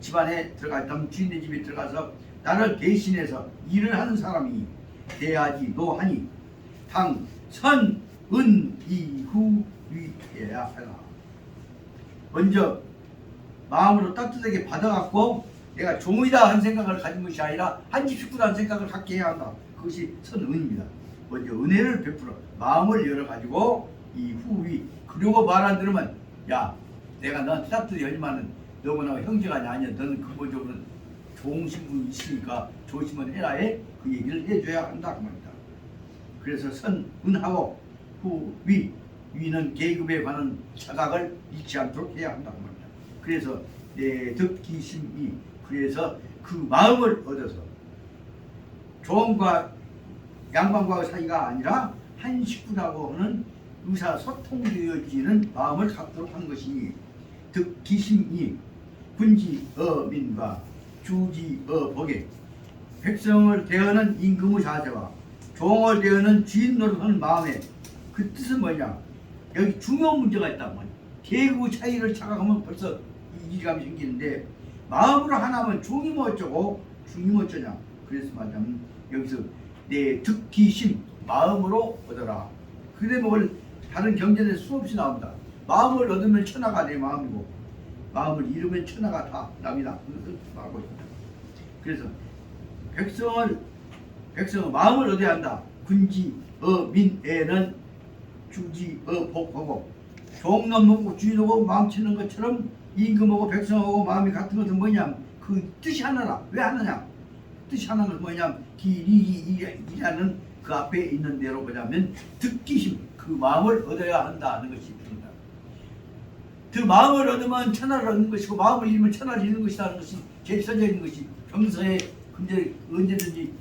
집안에 들어갔다면 주인의 집에 들어가서 나를 대신해서 일을 하는 사람이 대아지노하니 당 선, 은, 이후 위해야 하라. 먼저 마음으로 따뜻하게 받아갖고 내가 종이다 한 생각을 가진 것이 아니라 한 집 식구다 한 생각을 갖게 해야 한다. 그것이 선은입니다. 먼저 은혜를 베풀어 마음을 열어가지고 이 후위 그리고 말 안 들으면 야 내가 너한테 따뜻히 열지만은 너무나 형제가 아니야. 너는 근본적으로 좋은 신분이 있으니까 조심은 해라 해. 그 얘기를 해줘야 한다 그 말입니다. 그래서 선은하고 후위 위는 계급에 관한 자각을 잃지 않도록 해야 한다 그 말입니다. 그래서 내 득기심이 그래서 그 마음을 얻어서 조언과 양반과의 사이가 아니라 한 식구라고 하는 의사소통되어지는 마음을 갖도록 하는 것이니 득기심이 군지어민과 주지어복에 백성을 대하는 임금의 자세와 종을 대하는 주인 노릇하는 마음에 그 뜻은 뭐냐? 여기 중요한 문제가 있단 말이야. 계급 차이를 착각하면 벌써 이질감이 생기는데 마음으로 하나면 종이 뭐 어쩌고 중이 뭐 어쩌냐. 그래서 말하자면 여기서 내 득기심 마음으로 얻어라. 그 대목을 다른 경전에 수없이 나온다. 마음을 얻으면 천하가 내 마음이고 마음을 잃으면 천하가 다 남이다. 그것을 말하고 있습니다. 그래서 백성은 마음을 얻어야 한다. 군지어민에는 주지어복하고 종놈하고 주인하고 마음 치는 것처럼 임금하고 백성하고 마음이 같은 것은 뭐냐? 그 뜻이 하나라. 왜 하나냐? 뜻이 하나는 뭐냐? 기리이라는 그 앞에 있는 대로 뭐냐면 득기심, 그 마음을 얻어야 한다는 것이 있습니다. 그 마음을 얻으면 천하를 얻는 것이고 마음을 잃으면 천하를 잃는 것이라는 것이 제일 써져 있는 것이 병서에 근데 언제든지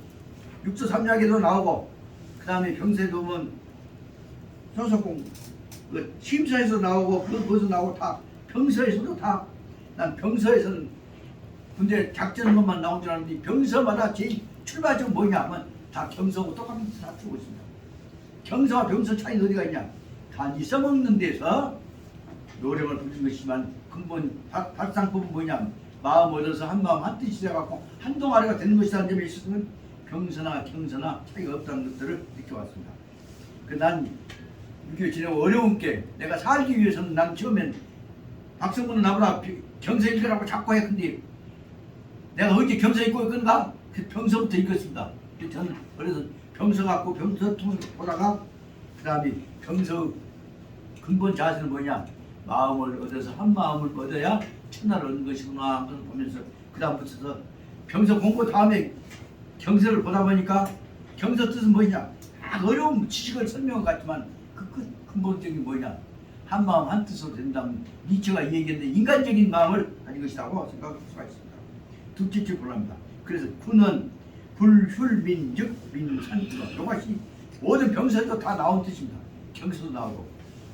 육조 삼약에도 나오고 그 다음에 병서에도 보면 소속공 그 심사에서 나오고 그것도 나오고 다 병서에서도 다 난 병서에서는 군대 작전한 것만 나온 줄 알았는데 병서마다 제일 출발점 뭐냐 하면 다 경서하고 똑같은 뜻을 다 주고 있습니다. 경서와 병서 차이는 어디가 있냐? 단지 써먹는 데서 노력을 부르는 것이지만 근본 발상법은 뭐냐? 마음 얻어서 한 마음 한 뜻이 돼갖고 한 동아리가 되는 것이라는 점에 있어서는 병서나 경서나 차이가 없다는 것들을 느껴왔습니다. 난 이렇게 지내고 어려운 게 내가 살기 위해서는 난 처음엔 박성문은 나보다 경서 읽으라고 자꾸 해. 근데 내가 언제 경서 읽고 있건가? 그 병서부터 읽었습니다. 저는 그래서 병서 갖고 병서 통을 보다가 그 다음에 병서 근본 자세는 뭐냐? 마음을 얻어서 한 마음을 얻어야 천하를 얻는 것이구나 하는 걸 보면서 그 다음부터 병서 공부 다음에 경서를 보다 보니까 경서 뜻은 뭐냐? 어려운 지식을 설명한 것 같지만 그 근본적인 뭐냐? 한 마음 한 뜻으로 된다면 니체가 이 얘기했는데 인간적인 마음을 가진 것이라고 생각할 수가 있습니다. 둘째 볼랍니다. 그래서 군은 불훌민즉 민산주가 이것이 모든 병서에도 다 나온 뜻입니다. 경서도 나오고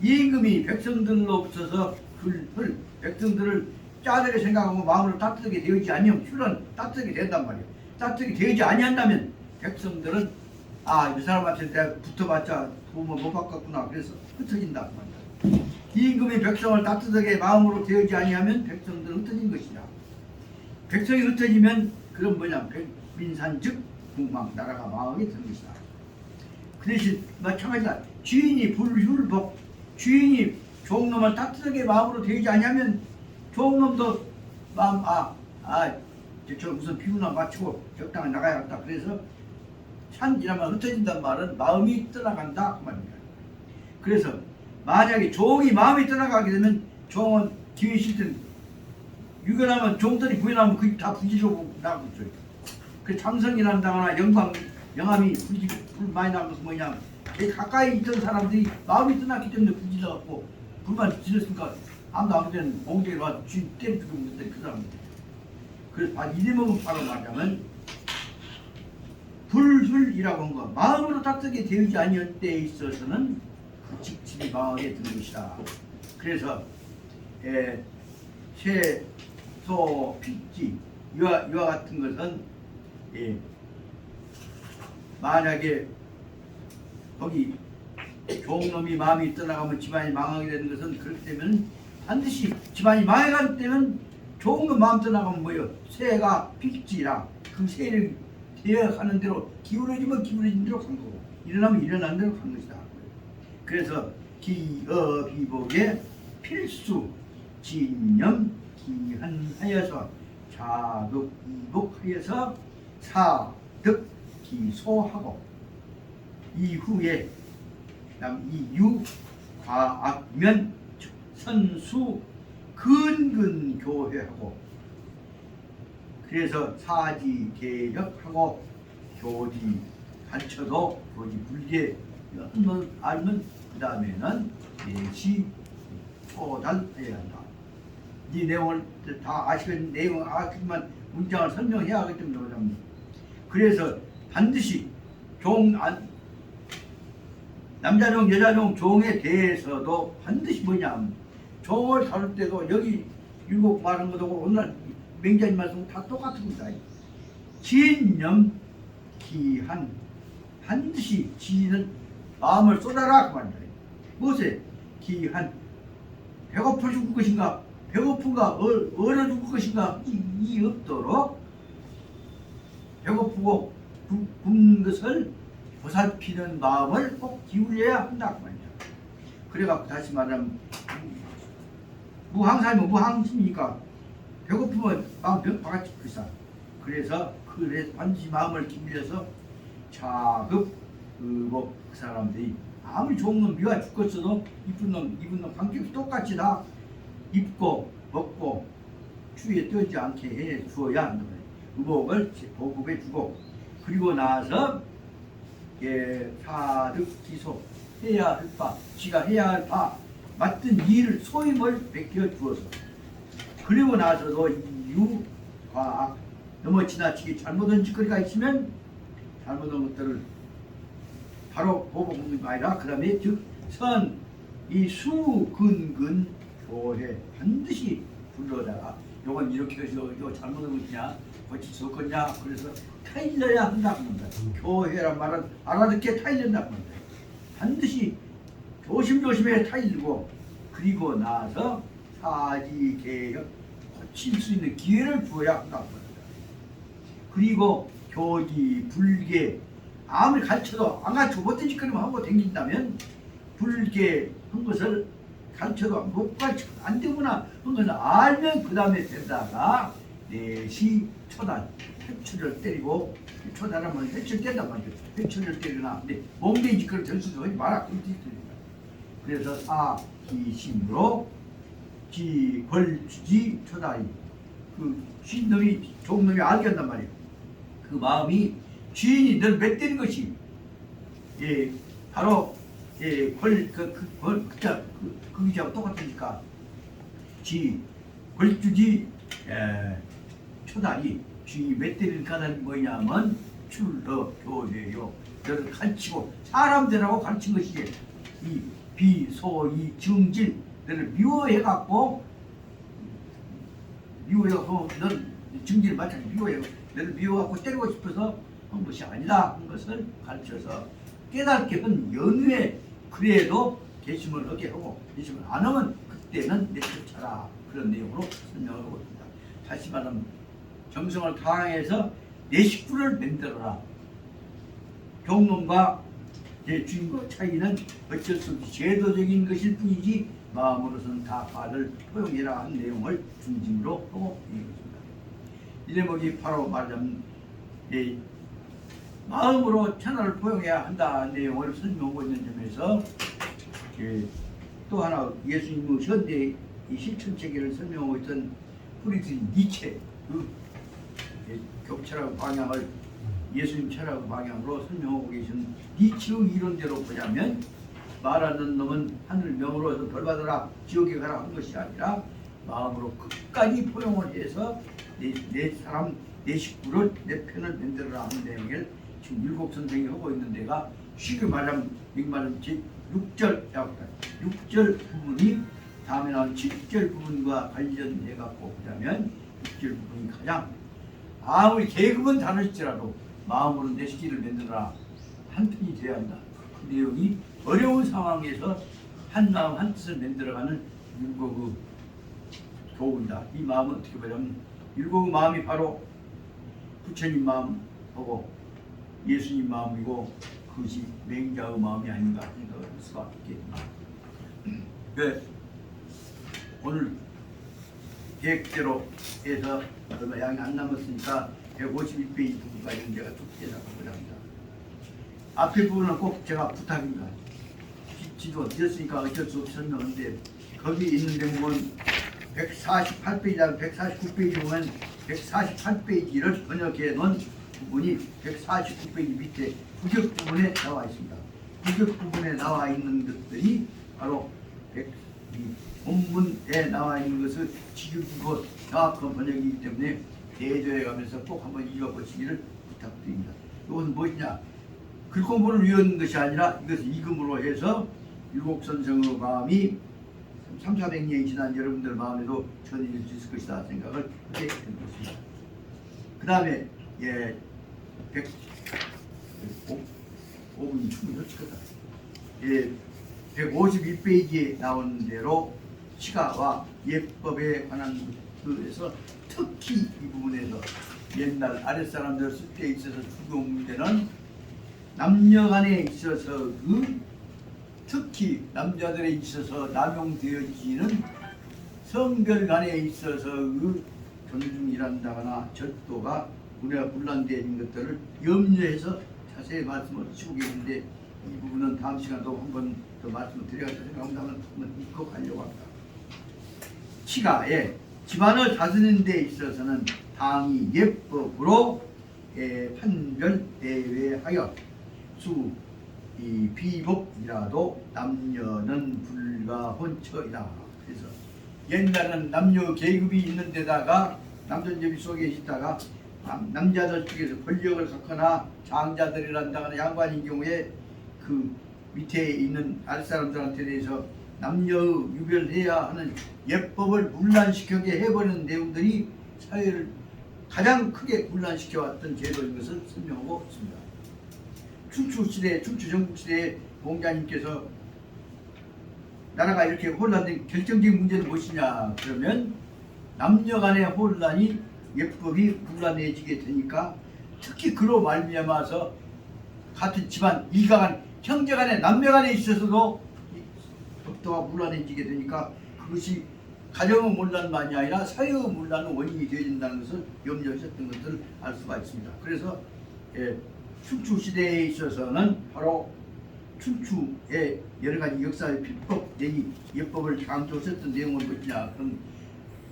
임금이 백성들로 없어서 불 백성들을 짜들게 생각하고 마음으로 따뜻하게 되어지지 아니하면 훌은 따뜻하게 된단 말이에요. 따뜻하게 되어지지 아니한다면 백성들은 이 사람한테 내가 붙어봤자 도움을 못 받겠구나 그래서 흩어진다 그 말이야. 임금이 백성을 따뜻하게 마음으로 되어지지 아니하면 백성들은 흩어진 것이다. 백성이 흩어지면 그런 뭐냐 민산즉 궁망 나라가 망하게 되는 것이다. 그 대신 마찬가지다. 주인이 불훌복 주인이 종놈을 따뜻하게 마음으로 되지 아니하면 종놈도 마음 저 무슨 비유나 맞추고 적당히 나가야겠다. 그래서 산이라면 흩어진다는 말은 마음이 떠나간다 그 말입니다. 그래서 만약에 종이 마음이 떠나가게 되면 종은 뒤에 실든 유견하면 종들이 구현하면 그게 다 부지로 나가고 있죠. 그 장성이라는 당하나 영암이 불 많이 나는 것은 뭐냐? 가까이 있던 사람들이 마음이 떠났기 때문에 부지러갖고 불만 지렸으니까 아무도 안 되는 공대에 와서 쥐 때려 죽은 것들이 그 사람들. 그래서 바로 이름은 바로 말하자면 불훌이라고 한 거. 마음으로 따뜻하게 되지 아니할 때에 있어서는 그 직집이 마음에 드는 것이다. 그래서 새, 소, 핏지 이와 같은 것은 만약에 거기 종놈이 마음이 떠나가면 집안이 망하게 되는 것은 그렇기 때문에 반드시 집안이 망해가기 때문에 종놈 마음 떠나가면 뭐예요? 새가 핏지라 그 새를 되어가는 대로 기울어지면 기울어진 대로 간 거고 일어나면 일어나는 대로 간 것이다. 그래서 기어비복의 필수 진념 기한하여서 자득이복하여서 사득기소하고 이후에 이유 과악면 선수 근근교회하고 그래서 사지개혁하고 교지 가르쳐도 교지 불계 한번 알면 그 다음에는 내시 초단해야 한다. 이 내용을 다 아시는 내용을 아시지만 문장을 설명해야 하기 때문에 그러자면 그래서 반드시 남자종 여자종 종에 대해서도 반드시 뭐냐 종을 다룰 때도 여기 일곱 말한 것하고 오늘 맹자님 말씀 다 똑같은 겁니다. 진념 기한 반드시 지는 마음을 쏟아라 그 말입니다. 무엇에 기한 배고파 죽을 것인가 배고픈가 얼어 죽을 것인가 이 없도록 배고프고 굶는 것을 보살피는 마음을 꼭 기울여야 한다 그 말이야. 그래갖고 다시 말하면 무항사이면 무항심이니까 배고프면 마음 바가지 그사. 그래서 반드시 마음을 기울여서 자급 그 사람들이 아무리 좋은 놈 미워 죽겠어도 이쁜 놈 관계없이 똑같이 다 입고 먹고 추위에 떨지 않게 해 주어야 한다. 의복을 보급해 주고 그리고 나서 사득기소 해야 할 바 지가 해야 할 바 맡은 일을 소임을 베껴 주어서 그리고 나서도 유과학 너무 지나치게 잘못한 짓거리가 있으면 잘못한 것들을 바로 보복하는 게 아니라 그 다음에 즉선 이 수근근 교회 반드시 불러다가 요건 이렇게 해서 이거 잘못한 것이냐 고칠 수 없겠냐 그래서 타일러야 한다고 합니다. 교회란 말은 알아듣게 타일른다고 합니다. 반드시 조심조심해 타일르고 그리고 나서 사지개혁 고칠 수 있는 기회를 주어야 한다고 합니다. 그리고 교지 불계 아무리 가르쳐도 안 가르쳐 못된 짓거리만 하고 다닌다면 불계 한 것을 가르쳐도 못 가르쳐 안 되구나 한 것을 알면 그 다음에 되다가 내시 초단 회초리를 때리고 초단하면 회초리 뗀단 말이죠. 회초리를 때리거나 근데 몸대인 짓거리 될 수도 하지 마라 그래서 사기심으로 지벌주지 초단이 그 신놈이 좋은 놈이 알게 한단 말이에요. 그 마음이 주인이 늘 맺대는 것이 바로 그 기자하고 똑같으니까 벌주지 초단이 주인이 맺대는 까닭이 뭐냐면 출러 교회요 너를 가르치고 사람들하고 가르친 것이지 이 비소이 증질 너를 미워해갖고 넌 증질 마찬가지 너를 미워갖고 때리고 싶어서 한 것이 아니다 한 것을 가르쳐서 깨닫게 한 연후에 그래도 개심을 하게 하고 개심을 안 하면 그때는 내쫓아라 그런 내용으로 설명을 하고 있습니다. 다시 말하면 정성을 다해서 내 식구를 만들어라. 종놈과 제 주인과 차이는 어쩔 수 없이 제도적인 것일 뿐이지 마음으로서는 다 발을 포용해라 한 내용을 중심으로 하고 있는 것입니다. 이 대목이 바로 말하자면 마음으로 천하를 포용해야 한다는 내용을 설명하고 있는 점에서 또 하나 예수님의 현대 이 실천체계를 설명하고 있던 프리드리히 니체 그 교철학 방향을 예수님 철학 방향으로 설명하고 계신 니체의 이론대로 보자면 말하는 놈은 하늘 명으로 벌 받아라 지옥에 가라 한 것이 아니라 마음으로 끝까지 포용을 해서 내 사람 내 식구를 내 편을 만들어라 하는 내용을 지금 일곱 선생이 하고 있는 데가 쉽게 말하면 제 6절 부분이 다음에 나온 7절 부분과 관련해 갖고 보자면 6절 부분이 가장 아무리 계급은 다를지라도 마음으로 내 식기를 만들어라 한 편이 되어야 한다. 그 내용이 어려운 상황에서 한 마음 한 뜻을 만들어가는 율곡의 교훈이다. 이 마음은 어떻게 보냐면 율곡의 마음이 바로 부처님 마음하고 예수님 마음이고 그것이 맹자의 마음이 아닌가 생각을 할 수가 있겠습니다. 네. 오늘 계획대로 해서 얼마 양이 안 남았으니까 151페이지 부분까지 제가 쭉 해나가고자 합니다. 앞에 부분은 꼭 제가 부탁입니다. 지도 늦었으니까 어쩔 수 없이 설명하는데 거기 있는 대목은 148페이지랑 149페이지 보면 148페이지를 번역해 놓은 부분이 149페이지 밑에 부격 부분에 나와 있습니다. 부격 부분에 나와 있는 것들이 바로 이 본문에 나와 있는 것을 지켜주고 정확한 번역이기 때문에 대조해 가면서 꼭 한번 읽어보시기를 부탁드립니다. 이것은 무엇이냐? 글 공부를 위한 것이 아니라 이것을 읽음으로 해서 율곡선생의 마음이 3,400년이 지난 여러분들 마음에도 전해질 수 있을 것이다 생각을 하게 된 것입니다. 그 다음에 5분이 충분히 솔직하다. 151페이지에 나오는 대로 시가와 예법에 관한 것에서 특히 이 부분에서 옛날 아랫사람들 쓸 때 있어서 중요한 문제는 남녀 간에 있어서 특히 남자들에 있어서 남용되어지는 성별 간에 있어서 존중이란다거나 절도가 문화가 분란되는 것들을 염려해서 자세히 말씀을 주시고 계신데 이 부분은 다음 시간도 한번 더 말씀을 드려야겠다 생각합니다. 한번 읽고 가려고 합니다. 치가에 집안을 다스리는 데 있어서는 당이 예법으로 판별 대외하여 이 비복이라도 남녀는 불가혼처이다. 그래서 옛날에는 남녀 계급이 있는 데다가 남존재비 속에 있다가 남자들 중에서 권력을 갖거나 장자들이란다거나 양반인 경우에 그 밑에 있는 아랫사람들한테 대해서 남녀 유별해야 하는 예법을 문란시켜게 해버리는 내용들이 사회를 가장 크게 문란시켜왔던 제도인 것을 설명하고 있습니다. 춘추시대, 춘추전국시대의 공자님께서 나라가 이렇게 혼란된 결정적인 문제는 무엇이냐 그러면 남녀 간의 혼란이 예법이 불란해지게 되니까 특히 그로 말미암아서 같은 집안 일가간 형제간에 남매간에 있어서도 법도가 불란해지게 되니까 그것이 가정의 문란만이 아니라 사회의 문란의 원인이 되어진다는 것을 염려하셨던 것을 알 수가 있습니다. 그래서 춘추 시대에 있어서는 바로 춘추의 여러 가지 역사의 비법 내지 예법을 강조했던 내용은 무엇이냐? 그럼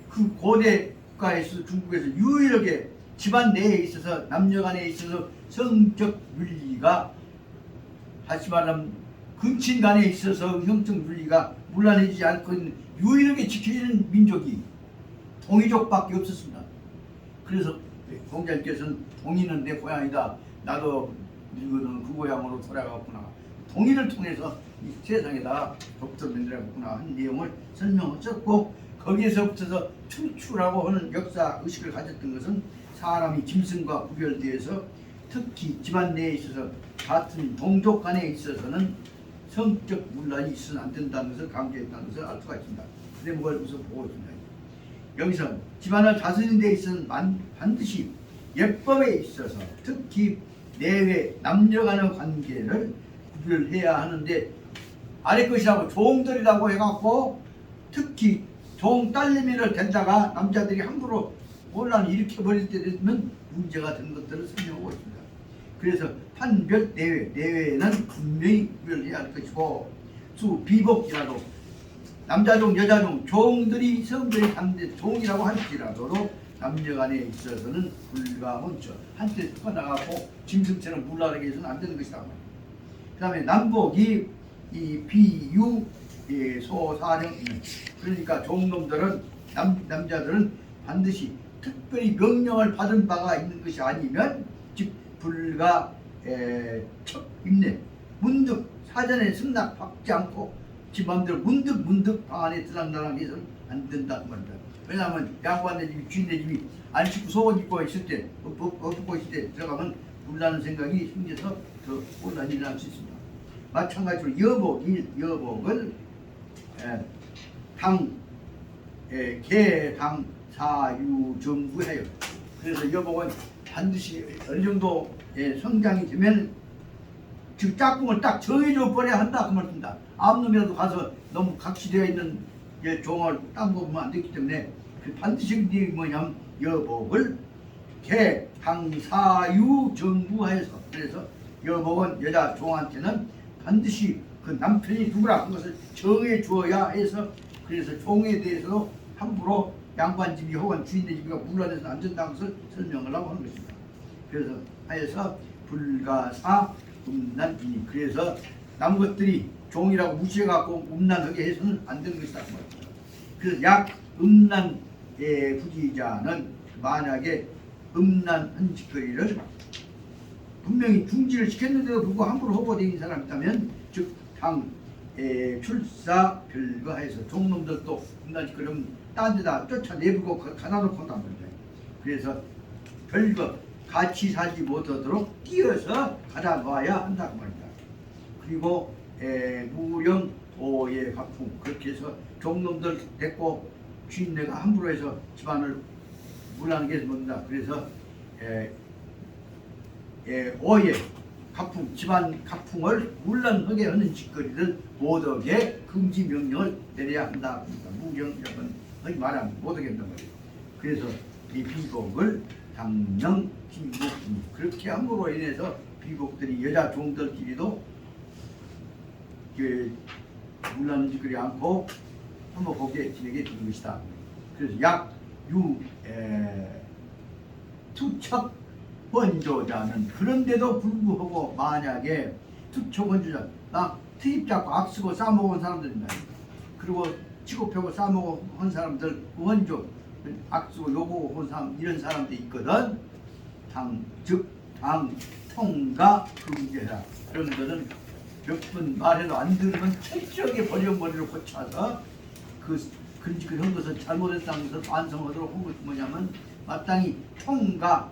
그 고대 국가에서 중국에서 유일하게 집안 내에 있어서 남녀간에 있어서 성적 윤리가 다시 말하면 근친 간에 있어서 형적 윤리가 문란해지지 않고 있는 유일하게 지켜지는 민족이 동이족밖에 없었습니다. 그래서 공자님께서는 동이는 내 고향이다. 나도 늙어는 그 고향으로 돌아갔구나. 동의를 통해서 이 세상에다 법도를 만들어갔구나 하는 내용을 설명하셨고 거기에서부터 춘추라고 하는 역사 의식을 가졌던 것은 사람이 짐승과 구별되어서 특히 집안 내에 있어서 같은 동족 간에 있어서는 성적 문란이 있어서는 안 된다는 것을 강조했다는 것을 알 수가 있습니다. 그 대목을 우선 보고 있습니다. 여기서 집안을 다스리는 데 있어서는 반드시 예법에 있어서 특히 내외 남녀 간의 관계를 구별해야 하는데 아래 것이라고 종들이라고 해갖고 특히 종 딸내미를 댄다가 남자들이 함부로 혼란을 일으켜버릴 때 되면 문제가 되는 것들을 설명하고 있습니다. 그래서 판별 내외에는 분명히 구별해야 할 것이고 비복이라도 남자종 여자종 종들이 성별이 다른데 종이라고 할지라도 남녀간에 있어서는 불가혼처 한때 섞어나가고 짐승처럼 물러나게 해서는 안 되는 것이다. 그 다음에 남복이 이 비유 소사령 그러니까 종놈들은 남자들은 반드시 특별히 명령을 받은 바가 있는 것이 아니면 즉 불가 임내 문득 사전에 승낙 받지 않고 지 마음대로 문득 방 안에 들락날락 해서는 안 된다고 말입니다. 왜냐하면 양반네 집이 주인네 집이 안 씻고 속옷 입고 있을 때 벗고 있을 때 들어가면 물나는 생각이 생겨서 더 혼란이 일어날 수 있습니다. 마찬가지로 여복을 개당 사유정부해요. 그래서 여복은 반드시 어느 정도 성장이 되면 즉 짝꿍을 딱 정해줘 버려야 한다 그 말입니다. 아무 놈이라도 가서 너무 각시되어 있는 종을 딴 거 보면 안 되기 때문에 반드시 뭐냐면 여복을 개당사유정부하여서 그래서 여복은 여자 종한테는 반드시 그 남편이 누구라 한 것을 정해 주어야 해서 그래서 종에 대해서 함부로 양반집이 혹은 주인의 집이가 물러내서 안 된다는 것을 설명을 하고 하는 것입니다. 그래서 하여서 불가사 음란이니 그래서 남은 것들이 종이라고 무시해갖고 음란하게 해서는 안 되는 것이다. 그래서 약 음란의 부지자는 만약에 음란한 짓거리를 분명히 중지를 시켰는데도 불구하고 함부로 허보되는 사람이 있다면 즉 당 출사 별거해서 종놈들도 음란 짓거리면 딴 데다 쫓아내버리고 가다놓고 한단 말이야. 그래서 별거 같이 살지 못하도록 끼어서 가다놔야 한다고 말입니다. 그리고 무령 오예 가풍 그렇게 해서 종놈들 됐고 주인네가 함부로 해서 집안을 물하게 해서 먹는다. 그래서 오예 가풍 집안 가풍을 물란하게 하는 짓거리를 못하게 금지 명령을 내려야 한다. 무령 이런 하지 말하면 못하게 한단 말이에요. 그래서 이 비곡을 당령 비곡 그렇게 함으로 인해서 비곡들이 여자 종들끼리도 물란한 짓거리 않고 한번 거기에 지내게 되는 것이다. 그래서 투척 원조자는 그런데도 불구하고 만약에 투척 원조자 막 트입 잡고 악쓰고 싸먹은 사람들입니다. 그리고 치고 싸먹은 사람들 원조 악쓰고 요구한 사람 이런 사람들이 있거든. 당 통과 금제라 그런 것은 몇 번 말해도 안 들으면 철저하게 버려머리를 고쳐서 그런 것을 잘못했다는 것을 반성하도록 한 것이 뭐냐면 마땅히 통과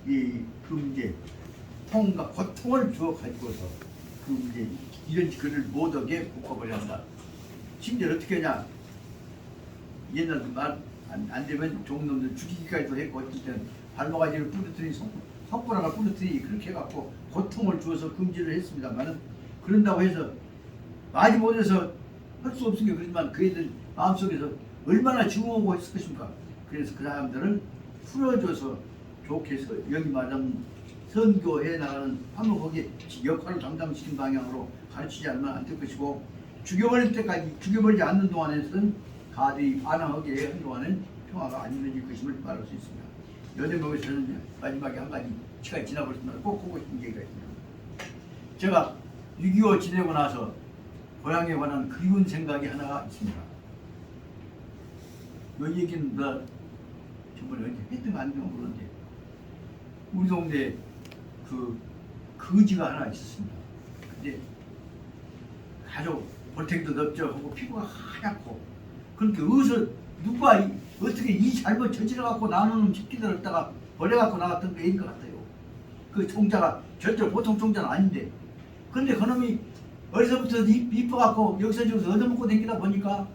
이 금제 통과 고통을 주어 가지고서 금제 이런 글을 못하게 묶어버려 한다. 심지어 어떻게 하냐 옛날 말 안 되면 종놈들 죽이기까지도 했고 어쨌든 발모가지를 부러뜨리 손가락을 부러뜨리 그렇게 해갖고 고통을 주어서 금지를 했습니다만은 그런다고 해서 많이 못해서 할 수 없은 게 그렇지만 그 애들 마음속에서 얼마나 증오하고 했을 것입니까? 그래서 그 사람들을 풀어줘서 좋게 해서 여기 말하면 선교해 나가는 한번 거기에 역할을 담당시킨 방향으로 가르치지 않으면 안 될 것이고 죽여버릴 때까지 죽여버리지 않는 동안에서는 가들이 반항하게 한 동안은 평화가 안 이루어질 것임을 말할 수 있습니다. 연애목에서는 마지막에 한 가지 시간이 지나버렸지만 꼭 하고 싶은 얘기가 있습니다. 제가 6.25 지내고 나서 고향에 관한 그리운 생각이 하나 있습니다. 이 얘기는 나 저번에 언제 했던 거 아닌가 모르는데 우리 동네에 거지가 하나 있었습니다. 근데 아주 볼탱이도 넓적하고 피부가 하얗고 그렇게 어디서 누가 어떻게 이 잘못 저질러갖고 나누는 새끼들을 갖다가 버려갖고 나갔던 게 애인 것 같아요. 그 총자가 절대 보통 총자는 아닌데 근데 그놈이 어려서부터 이뻐갖고 여기서 저기서 얻어먹고 다니다 보니까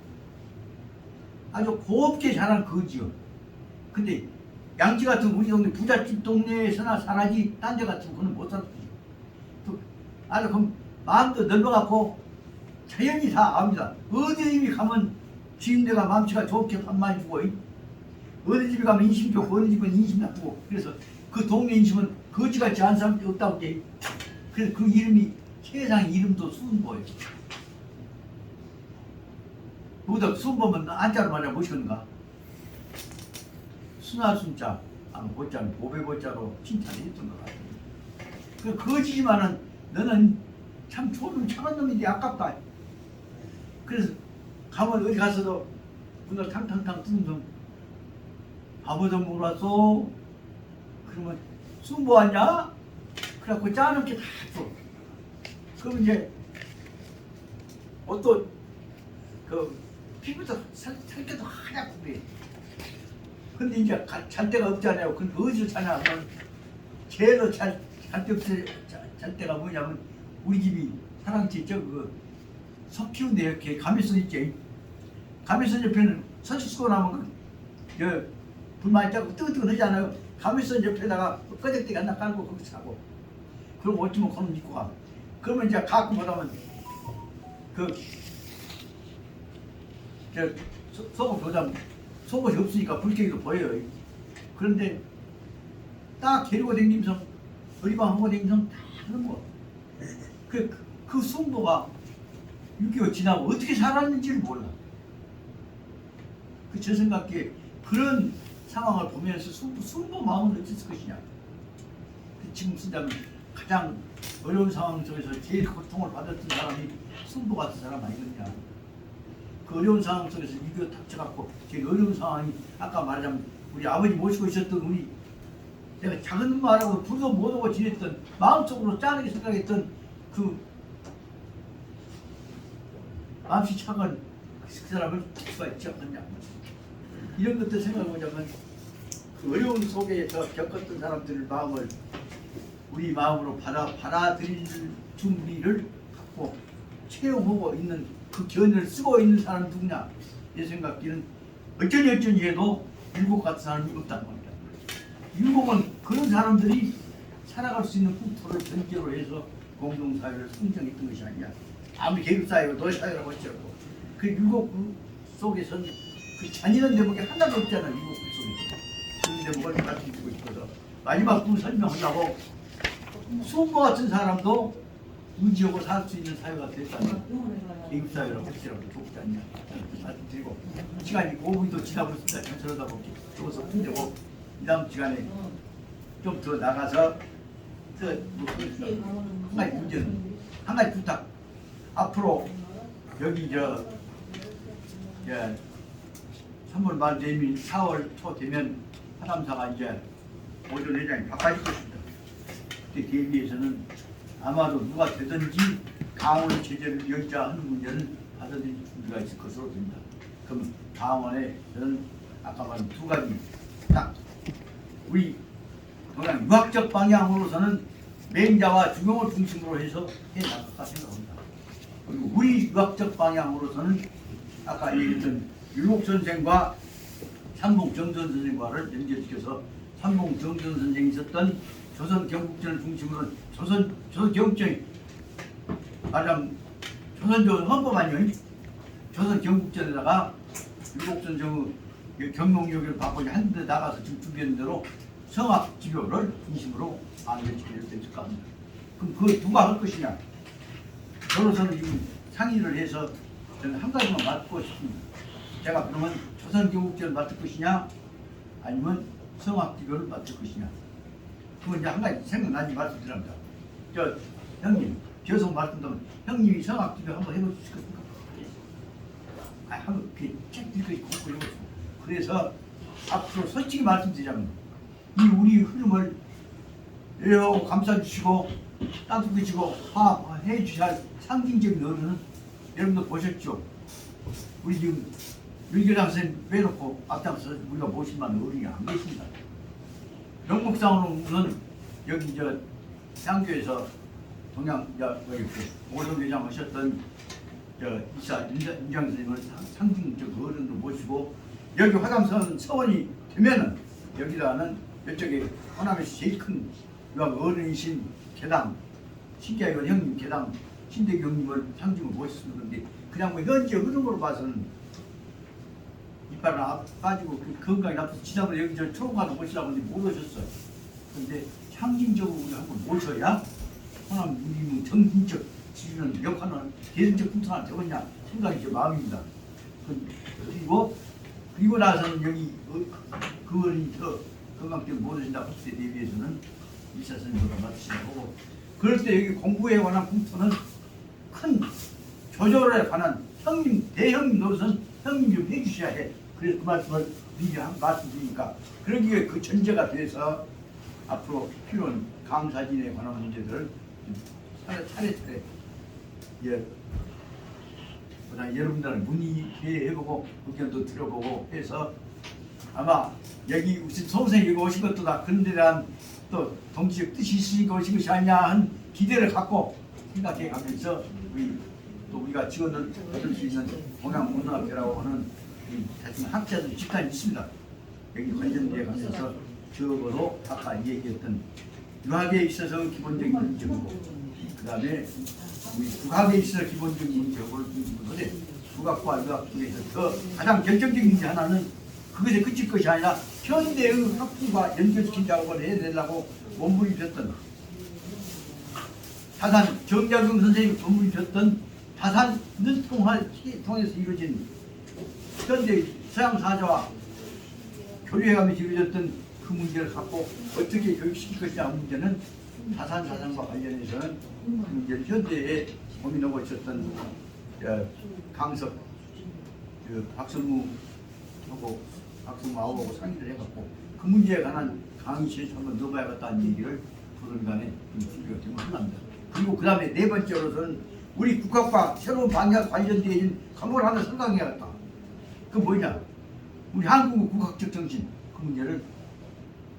아주 곱게 자란 거지요. 근데 양지 같은 우리 동네 부잣집 동네에서나 살아지 딴 데 같은 거는 못 살았어요. 아주 그럼 마음도 넓어갖고 자연히 다 압니다. 어디 집이 가면 주인네가 마음씨가 좋게 밥 많이 주고 어디 집에 가면 인심 좋고 어디 집은 인심 나쁘고 그래서 그 동네 인심은 거지같이 한 사람이 없다고 해. 그래서 그 이름이 세상 이름도 순보예요. 누구도 순보면 안자로 말하면 무엇이겠는가? 순하순자 아마 보자는 보배보자로 칭찬을 했던 것 같아요. 그 거지지만은 너는 참 좋은 놈 착한 놈인데 아깝다. 그래서 가면 어디 가서도 문을 탕탕탕 두는 놈 밥을 좀 먹었어? 그러면 순보 왔냐? 그래갖고 짜놓게 다 줘. 그럼 이제 어떤 그 피부도 살게도 하얗고 그래. 근데 이제 잘 데가 없잖아요. 근데 어디서 자냐 하면 제일 잘 데가 뭐냐면 우리 집이 사랑집 석 키운데 이렇게 가미선 있지. 가미선 옆에는 선식 쓰고 나면 불 많이 짜고 뜨끈뜨끈하잖아요. 가미선 옆에다가 꺼적대기 하나 깔고 거기 자고 그럼 어쩌면 그놈 입고 가. 그러면 이제 가끔 보다면 속옷 보자면 속옷이 없으니까 불쾌기도 보여요. 그런데 딱 데리고 다니면서 어리방하고 다니면서 다 그런 거. 그 순보가 6.25 지나고 어떻게 살았는지를 몰라. 제 생각에 그런 상황을 보면서 순보 마음은 어땠을 것이냐. 지금 쓰자면 가장 어려운 상황 속에서 제일 고통을 받았던 사람이 승부 같은 사람 아니겠냐. 그 어려운 상황 속에서 이거 닥쳐갖고 제일 어려운 상황이 아까 말하자면 우리 아버지 모시고 있었던 우리 내가 작은 말하고 불도 못하고 지냈던 마음속으로 짠하게 생각했던 그 마음씨 착한 그 사람을 볼 수가 있지 않느냐. 이런 것들 생각해보자면 그 어려운 속에서 겪었던 사람들의 마음을 우리 마음으로 받아들일 준비를 갖고 체험하고 있는 그 견을 쓰고 있는 사람 누구냐. 내 생각기는 어쩌니 해도 율곡 같은 사람이 없단 말이야. 율곡은 그런 사람들이 살아갈 수 있는 국토를 전제로 해서 공동사회를 성장했던 것이 아니야. 아무리 계급사회고 노사회라고 할지라도 그 율곡 속에선 그 잔인한 대목이 하나도 없잖아. 율곡 속에 그런 대목을 말씀드리고 싶어서 마지막 부분 설명하려고 수모 같은 사람도 의지하고 살 수 있는 사회가 됐다면 계급사회라고 할지라도 좋지 않냐 말씀드리고 시간이 5분도 지나버렸습니다. 전처러다 보기 조금서 힘들고 이 다음 시간에 좀 더 나가서 한 가지 문제는 한 가지 부탁. 앞으로 여기 3월 말 되면 4월 초 되면 하담사가 이제 오전 회장이 바꿔질 것입니다. 그때 대비해서는 아마도 누가 되든지 강원 체제를 열자 하는 문제는 받아들일 준비가 있을 것으로 봅니다. 그럼 강원에 저는 아까 말한 두 가지 딱 우리 그냥 유학적 방향으로서는 맹자와 중용을 중심으로 해서 해나갈까 생각합니다. 그리고 우리 유학적 방향으로서는 아까 얘기했던 율곡선생과 삼봉정전 선생과를 연결시켜서 삼봉정전 선생이 있었던 조선 경국전을 중심으로 조선 경국전이 말하자면 조선조 헌법 아니요? 조선 경국전에다가 율곡선생의 경농역을 바꾸지 한 데 나가서 지금 준비한 대로 성악지교를 중심으로 안전지교를 됐을까 합니다. 그럼 그 누가 할 것이냐? 저로서는 지금 상의를 해서 저는 한 가지만 맡고 싶습니다. 제가 그러면 조선경국전을 맡을 것이냐 아니면 성악지교를 맡을 것이냐. 그건 이제 한 가지 생각나지 말씀드립니다. 저 형님, 계속 말씀드리면 형님이 성악지교 한번 해볼 수 있겠습니까? 한번 책 읽고 공부해보시고. 그래서 앞으로 솔직히 말씀드리자면 이 우리 흐름을 여러분 감싸주시고 따뜻해주시고 화합해 주셔야 상징적인 어른은 여러분도 보셨죠? 우리 지금 윤교장 선생님 빼놓고 앞장서 우리가 모실 만한 어른이 안 계십니다. 명목상으로는 여기 향교에서 동양 오성 회장 하셨던 이사 윤장 선생님을 상징적 어른으로 모시고 여기 화담선 서원이 되면은 여기다는 이쪽에 호남에서 제일 큰 어른이신 개당 신기하게 형님 개당 신대기 형님을 상징으로 모셨습니다. 그런데 그냥 뭐 현재 흐름으로 봐서는 이빨은 빠지고 건강이 나빠서 지난번에 여기 초롱가도 모시라고 했는데 못 오셨어요. 그런데 상징적으로 우리 한번 모셔야 호남 우리 정신적 지주는 역할은 대승적 풍토가 되겠냐 생각이 제 마음입니다. 그리고 나서는 여기 그거는 더 건강적으로 모르신다고 했을 때 대비해서는 이사 선생님보다 맡으시라고 하고 그럴 때 여기 공부에 관한 풍토는 큰 조절에 관한 형님, 대형님 노릇은 형님 좀 해주셔야 해. 그래서 그 말씀을 미리 말씀드리니까 그러기에 그 전제가 돼서 앞으로 필요한 강사진에 관한 문제들을 차례차례 여러분들 문의해보고 의견도 들어보고 해서 아마 여기 우리 선생님이 오신 것도 다 그런 데 대한 또 동지적 뜻이 있으니까 오신 것이 아니냐 한 기대를 갖고 생각해 가면서 우리가 지원을 받을 수 있는 동양문화학회라고 하는 대충 학자들 집단이 있습니다. 여기 관련되어 가면서 적어도 아까 얘기했던 유학에 있어서 기본적인 문제고 그 다음에 우리 국학에 있어서 기본적인 문제를 문제인데 국학과 유학 중에서 가장 결정적인 문제 하나는 그것에 그칠 것이 아니라 현대의 학부가 연결시킨 작업을 해야 되려고 몸부림쳤던 다산 정자경 선생님이 몸부림쳤던 다산을 통해서 이루어진 현대 서양 사자와 교류해가면서 이루어졌던 그 문제를 갖고 어떻게 교육시킬 것이냐 문제는 자산과 관련해서는 그 문제를 현대에 고민하고 있었던 강석 박성무하고 상의를 해갖고 그 문제에 관한 강의실에 한번 넣어봐야겠다는 얘기를 부른간에 준비가 되면 합니다. 그리고 그 다음에 네 번째로서는 우리 국학과 새로운 방향 관련된 과목을 하나 생각해야겠다. 그 뭐냐? 우리 한국 국학적 정신 그 문제를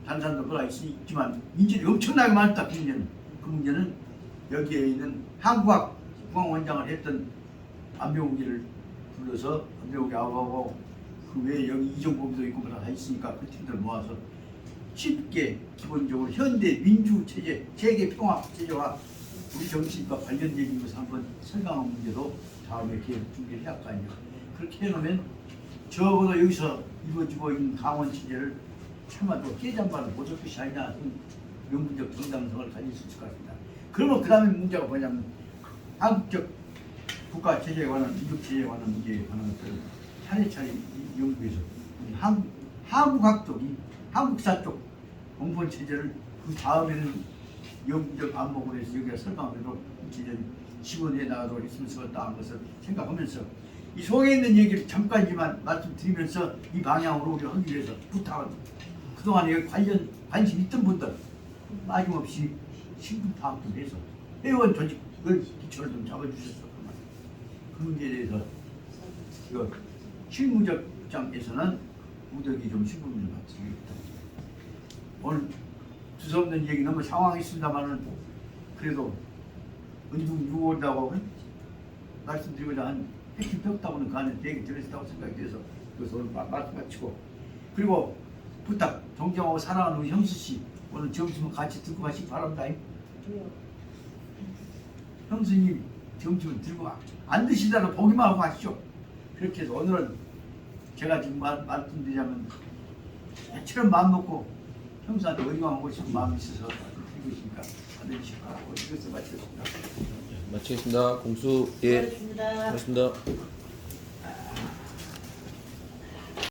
다른 사람도 뭐라 있지만 인질이 엄청나게 많다. 그 문제는 여기에 있는 한국학 국학원장을 했던 안병욱이를 불러서 안병욱이 아우하고 그 외에 여기 이종범도 있고 뭐다 있으니까 그 팀들 모아서 쉽게 기본적으로 현대 민주 체제, 세계 평화 체제와 우리 정신과 관련된 것을 한번 설명한 문제도 다음에 계획 준비를 해야 할 거 아니에요. 그렇게 해놓으면 적어도 여기서 이루어지고 있는 강원 체제를 참아도 깨잠바를 못할 것이 아니냐 하는 명분적 정당성을 가질 수 있을 것 같습니다. 그러면 그 다음에 문제가 뭐냐면 한국적 국가 체제에 관한 민족 체제에 관한 문제에 관한 것들을 차례차례 연구해서 한국학 쪽이 한국사 쪽 공무원 체제를 그 다음에는 영구적 안목으로 해서 여기가 설명하도록 체제를 지원해 나가도록 했으면 좋겠다 하는 것을 생각하면서 이 속에 있는 얘기를 잠깐이지만 말씀드리면서 이 방향으로 우리 하기 위해서 부탁을 그동안 여기 관심 있던 분들 빠짐없이 신분 파악 좀 해서 회원 조직을 기초를 좀 잡아주셨으면 그 문제에 대해서 이거 실무적 입장에서는 무덕이 좀 신분을 좀 받치겠다. 오늘 두서없는 얘기 너무 상황이 있습니다만은 그래도 은중 6월이라고 말씀드리고자 한 핵심 폈다고는 그 안에 되게 들어있다고 생각이 돼서 그래서 오늘 말씀 마치고 그리고 부탁 존경하고 사랑하는 우리 형수씨 오늘 점심은 같이 들고 가시기 바랍니다. 형수님 점심은 들고 안 드시다가 보기만 하고 가시죠. 그렇게 해서 오늘은 제가 지금 말씀드리자면 애처럼 마음 먹고 형수한테 의망하고 싶은 마음이 있어서 드리고 있으니까 받으시기 바라고 이것을 마치겠습니다. 마치겠습니다. 공수 예. 고맙습니다. 고맙습니다.